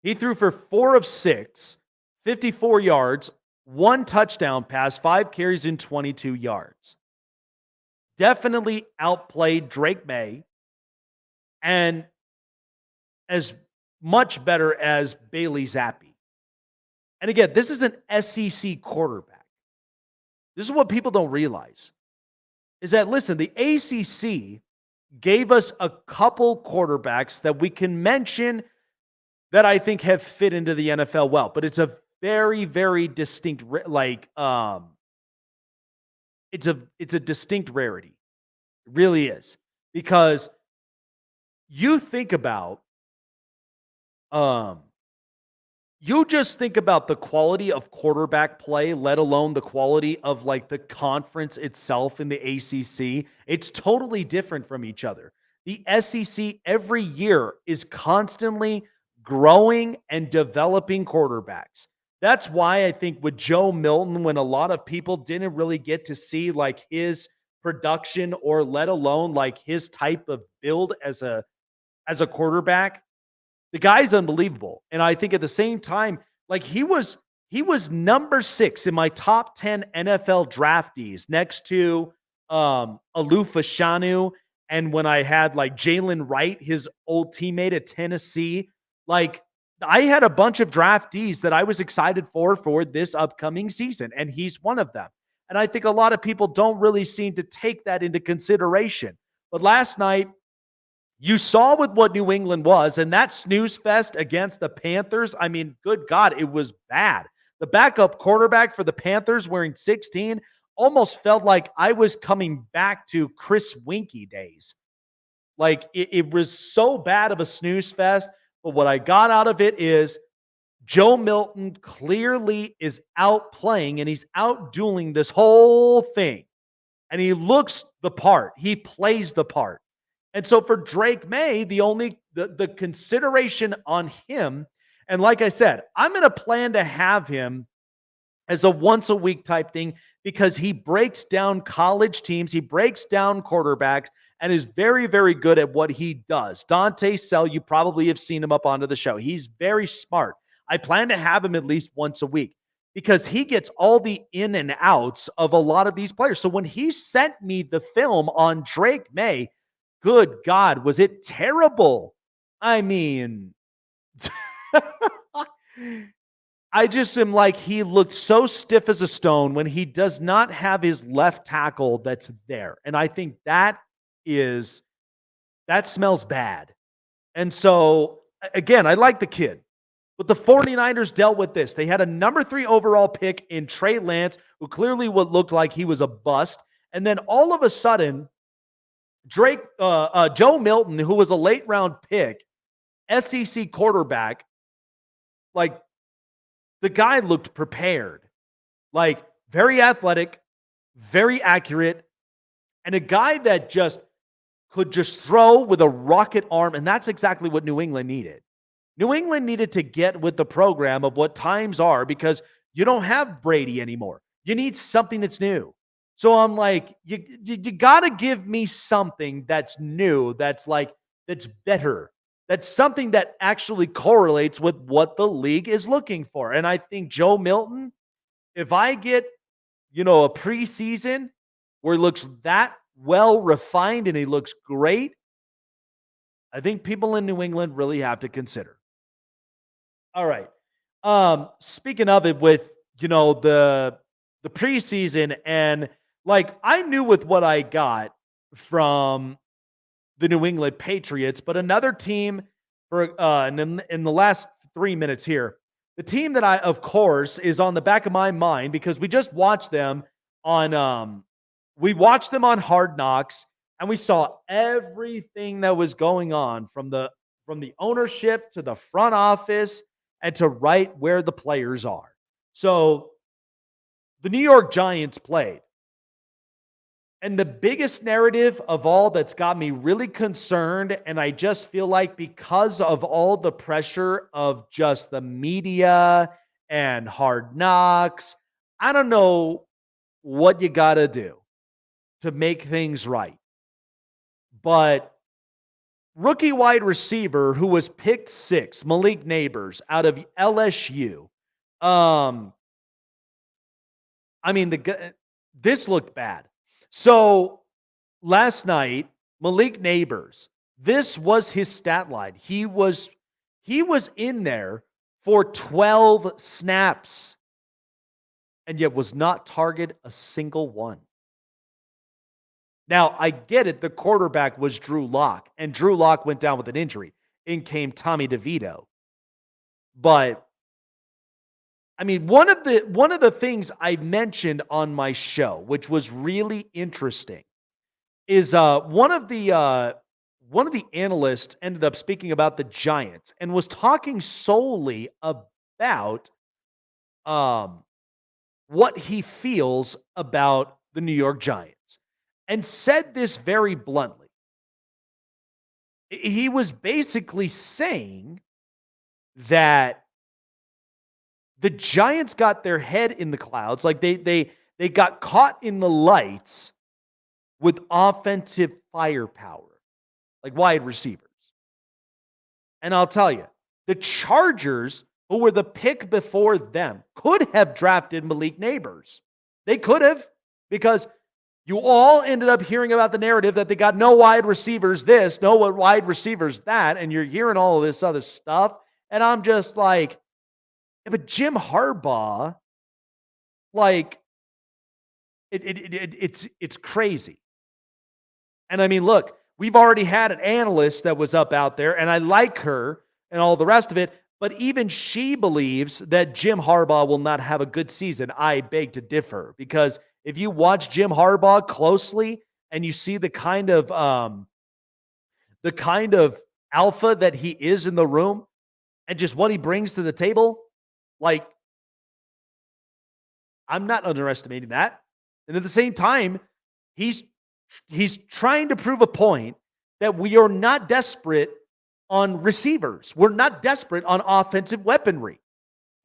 He threw for 4 of 6, 54 yards, 1 touchdown pass, 5 carries, and 22 yards. Definitely outplayed Drake May and as much better as Bailey Zappi. And again, this is an SEC quarterback. This is what people don't realize. Is that, listen, the ACC gave us a couple quarterbacks that we can mention that I think have fit into the NFL well. But it's a very, very distinct, it's a distinct rarity. It really is. Because you think about, you just think about the quality of quarterback play, let alone the quality of the conference itself in the ACC. It's totally different from each other. The SEC every year is constantly growing and developing quarterbacks. That's why I think with Joe Milton, when a lot of people didn't really get to see his production or let alone his type of build as a quarterback, the guy's unbelievable. And I think at the same time, he was number 6 in my top 10 NFL draftees next to Alua Shanu. And when I had Jalen Wright, his old teammate at Tennessee, I had a bunch of draftees that I was excited for this upcoming season. And he's one of them. And I think a lot of people don't really seem to take that into consideration. But last night, you saw with what New England was, and that snooze fest against the Panthers, I mean, good God, it was bad. The backup quarterback for the Panthers wearing 16 almost felt like I was coming back to Chris Winkie days. It was so bad of a snooze fest, but what I got out of it is Joe Milton clearly is outplaying and he's outdueling this whole thing. And he looks the part. He plays the part. And so for Drake May, the consideration on him, and like I said, I'm going to plan to have him as a once a week type thing because he breaks down college teams, he breaks down quarterbacks, and is very, very good at what he does. Dante Sell, you probably have seen him up onto the show. He's very smart. I plan to have him at least once a week because he gets all the in and outs of a lot of these players. So when he sent me the film on Drake May, good God, was it terrible? I mean, I just am he looked so stiff as a stone when he does not have his left tackle that's there. And I think that smells bad. And so, again, I like the kid. But the 49ers dealt with this. They had a number 3 overall pick in Trey Lance, who clearly what looked like he was a bust. And then all of a sudden, Joe Milton, who was a late round pick, SEC quarterback, like the guy looked prepared, like very athletic, very accurate, and a guy that just could just throw with a rocket arm. And that's exactly what New England needed. New England needed to get with the program of what times are, because you don't have Brady anymore. You need something that's new. So I'm like, you got to give me something that's new, that's better. That's something that actually correlates with what the league is looking for. And I think Joe Milton, if I get, a preseason where he looks that well refined and he looks great, I think people in New England really have to consider. All right. Speaking of it, with the preseason, and I knew with what I got from the New England Patriots, but another team for in the last 3 minutes here, the team that I, of course, is on the back of my mind because we just watched them on Hard Knocks, and we saw everything that was going on from the ownership to the front office and to right where the players are. So the New York Giants played. And the biggest narrative of all that's got me really concerned, and I just feel like because of all the pressure of just the media and Hard Knocks, I don't know what you got to do to make things right. But rookie wide receiver who was picked 6, Malik Neighbors out of LSU. This looked bad. So last night, Malik Neighbors, this was his stat line. He was in there for 12 snaps and yet was not targeted a single one. Now, I get it. The quarterback was Drew Lock, and Drew Lock went down with an injury. In came Tommy DeVito. But one of the things I mentioned on my show, which was really interesting, is one of the analysts ended up speaking about the Giants and was talking solely about what he feels about the New York Giants, and said this very bluntly. He was basically saying that the Giants got their head in the clouds, like they got caught in the lights with offensive firepower, like wide receivers. And I'll tell you, the Chargers, who were the pick before them, could have drafted Malik Neighbors. They could have, because you all ended up hearing about the narrative that they got no wide receivers this, no wide receivers that, and you're hearing all of this other stuff. And I'm just like, yeah, but Jim Harbaugh, it's crazy. And look, we've already had an analyst that was up out there, and I like her and all the rest of it, but even she believes that Jim Harbaugh will not have a good season. I beg to differ, because if you watch Jim Harbaugh closely and you see the kind of alpha that he is in the room and just what he brings to the table, I'm not underestimating that. And at the same time, he's trying to prove a point that we are not desperate on receivers. We're not desperate on offensive weaponry.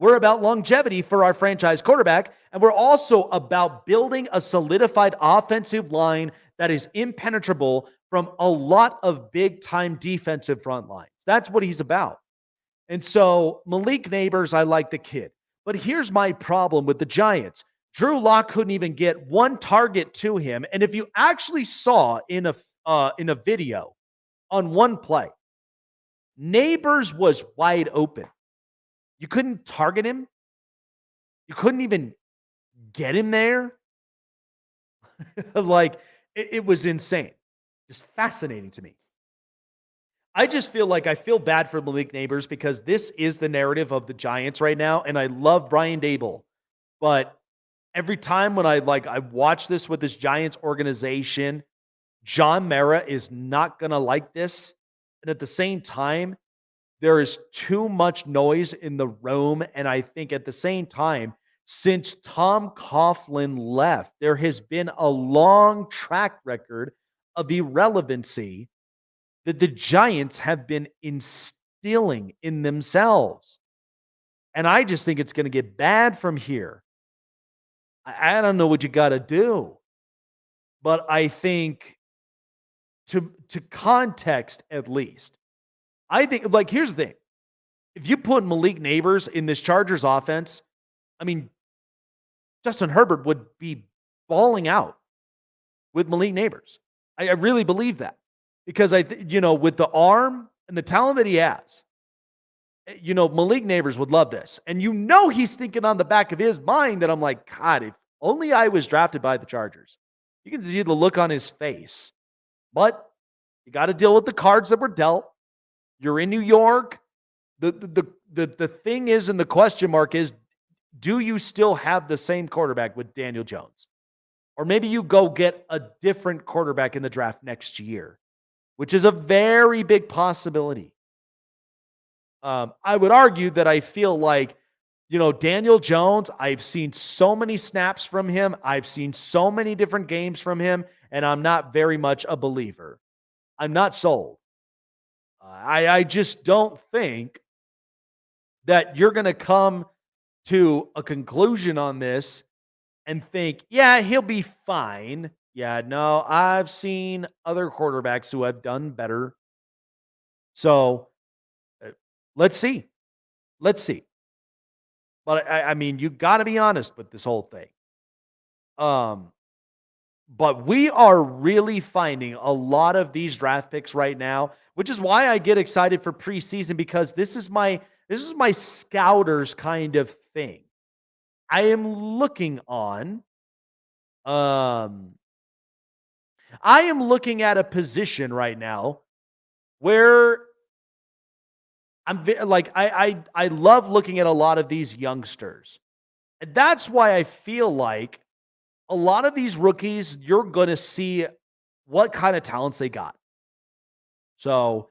We're about longevity for our franchise quarterback, and we're also about building a solidified offensive line that is impenetrable from a lot of big-time defensive front lines. That's what he's about. And so Malik Neighbors, I like the kid. But here's my problem with the Giants. Drew Lock couldn't even get one target to him. And if you actually saw in a video on one play, Neighbors was wide open. You couldn't target him. You couldn't even get him there. It was insane. Just fascinating to me. I just feel like I feel bad for Malik Neighbors because this is the narrative of the Giants right now, and I love Brian Daboll, but every time when I watch this with this Giants organization, John Mara is not going to like this, and at the same time, there is too much noise in the room, and I think at the same time, since Tom Coughlin left, there has been a long track record of irrelevancy that the Giants have been instilling in themselves. And I just think it's going to get bad from here. I don't know what you got to do. But I think to context at least, I think, here's the thing. If you put Malik Neighbors in this Chargers offense, I mean, Justin Herbert would be balling out with Malik Neighbors. I really believe that. Because with the arm and the talent that he has, Malik Neighbors would love this. And he's thinking on the back of his mind that I'm like, God, if only I was drafted by the Chargers. You can see the look on his face. But you got to deal with the cards that were dealt. You're in New York. The thing is, and the question mark is, do you still have the same quarterback with Daniel Jones? Or maybe you go get a different quarterback in the draft next year, which is a very big possibility. I would argue that I feel like, Daniel Jones, I've seen so many snaps from him. I've seen so many different games from him, and I'm not very much a believer. I'm not sold. I just don't think that you're going to come to a conclusion on this and think, yeah, he'll be fine. Yeah, no, I've seen other quarterbacks who have done better. So let's see. But I mean, you got to be honest with this whole thing. But we are really finding a lot of these draft picks right now, which is why I get excited for preseason, because this is my scouters kind of thing. I am looking at a position right now where I love looking at a lot of these youngsters. And that's why I feel like a lot of these rookies, you're going to see what kind of talents they got. So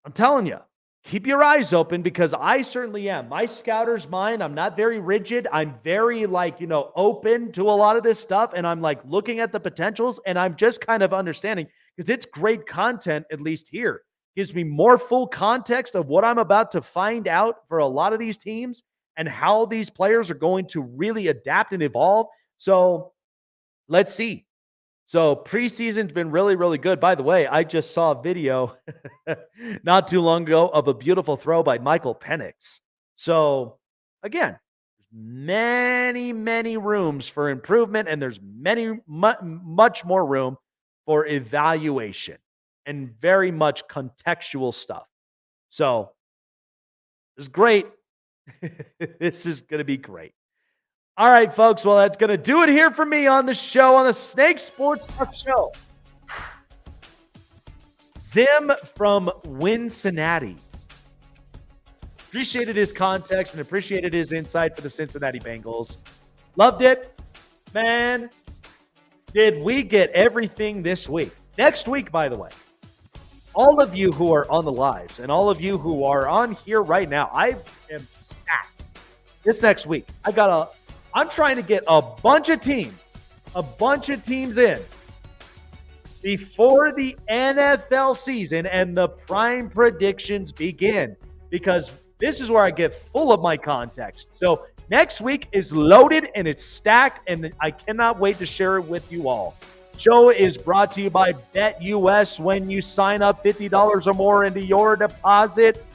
I'm telling you, keep your eyes open, because I certainly am. My scouter's mind, I'm not very rigid. I'm very open to a lot of this stuff. And I'm looking at the potentials, and I'm just kind of understanding, because it's great content, at least here. Gives me more full context of what I'm about to find out for a lot of these teams and how these players are going to really adapt and evolve. So let's see. So preseason's been really, really good. By the way, I just saw a video not too long ago of a beautiful throw by Michael Penix. So again, many, many rooms for improvement, and there's much more room for evaluation and very much contextual stuff. So it's great. This is going to be great. All right, folks. Well, that's going to do it here for me on the show, on the Snake Sports Talk Show. Zim from Cincinnati. Appreciated his context and appreciated his insight for the Cincinnati Bengals. Loved it. Man, did we get everything this week. Next week, by the way, all of you who are on the lives and all of you who are on here right now, I am stacked. This next week, I'm trying to get a bunch of teams in before the NFL season and the prime predictions begin, because this is where I get full of my context. So next week is loaded and it's stacked, and I cannot wait to share it with you all. Show is brought to you by BetUS. When you sign up $50 or more into your deposit,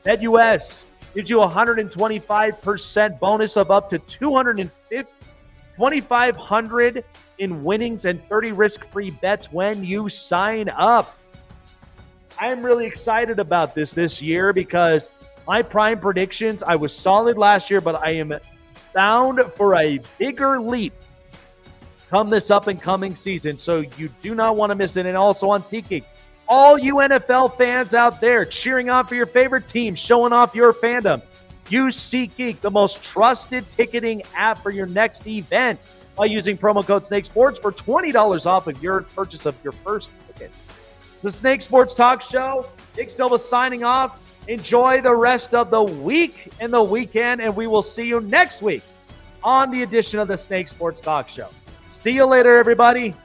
BetUS gives you a 125% bonus of up to $2,500 in winnings and 30 risk-free bets when you sign up. I'm really excited about this year, because my prime predictions, I was solid last year, but I am bound for a bigger leap come this up and coming season. So you do not want to miss it. And also on SeatGeek, All you NFL fans out there cheering on for your favorite team, showing off your fandom, use SeatGeek, the most trusted ticketing app for your next event, by using promo code SNAKESPORTS for $20 off of your purchase of your first ticket. The Snake Sports Talk Show, Dick Silva signing off. Enjoy the rest of the week and the weekend, and we will see you next week on the edition of the Snake Sports Talk Show. See you later, everybody.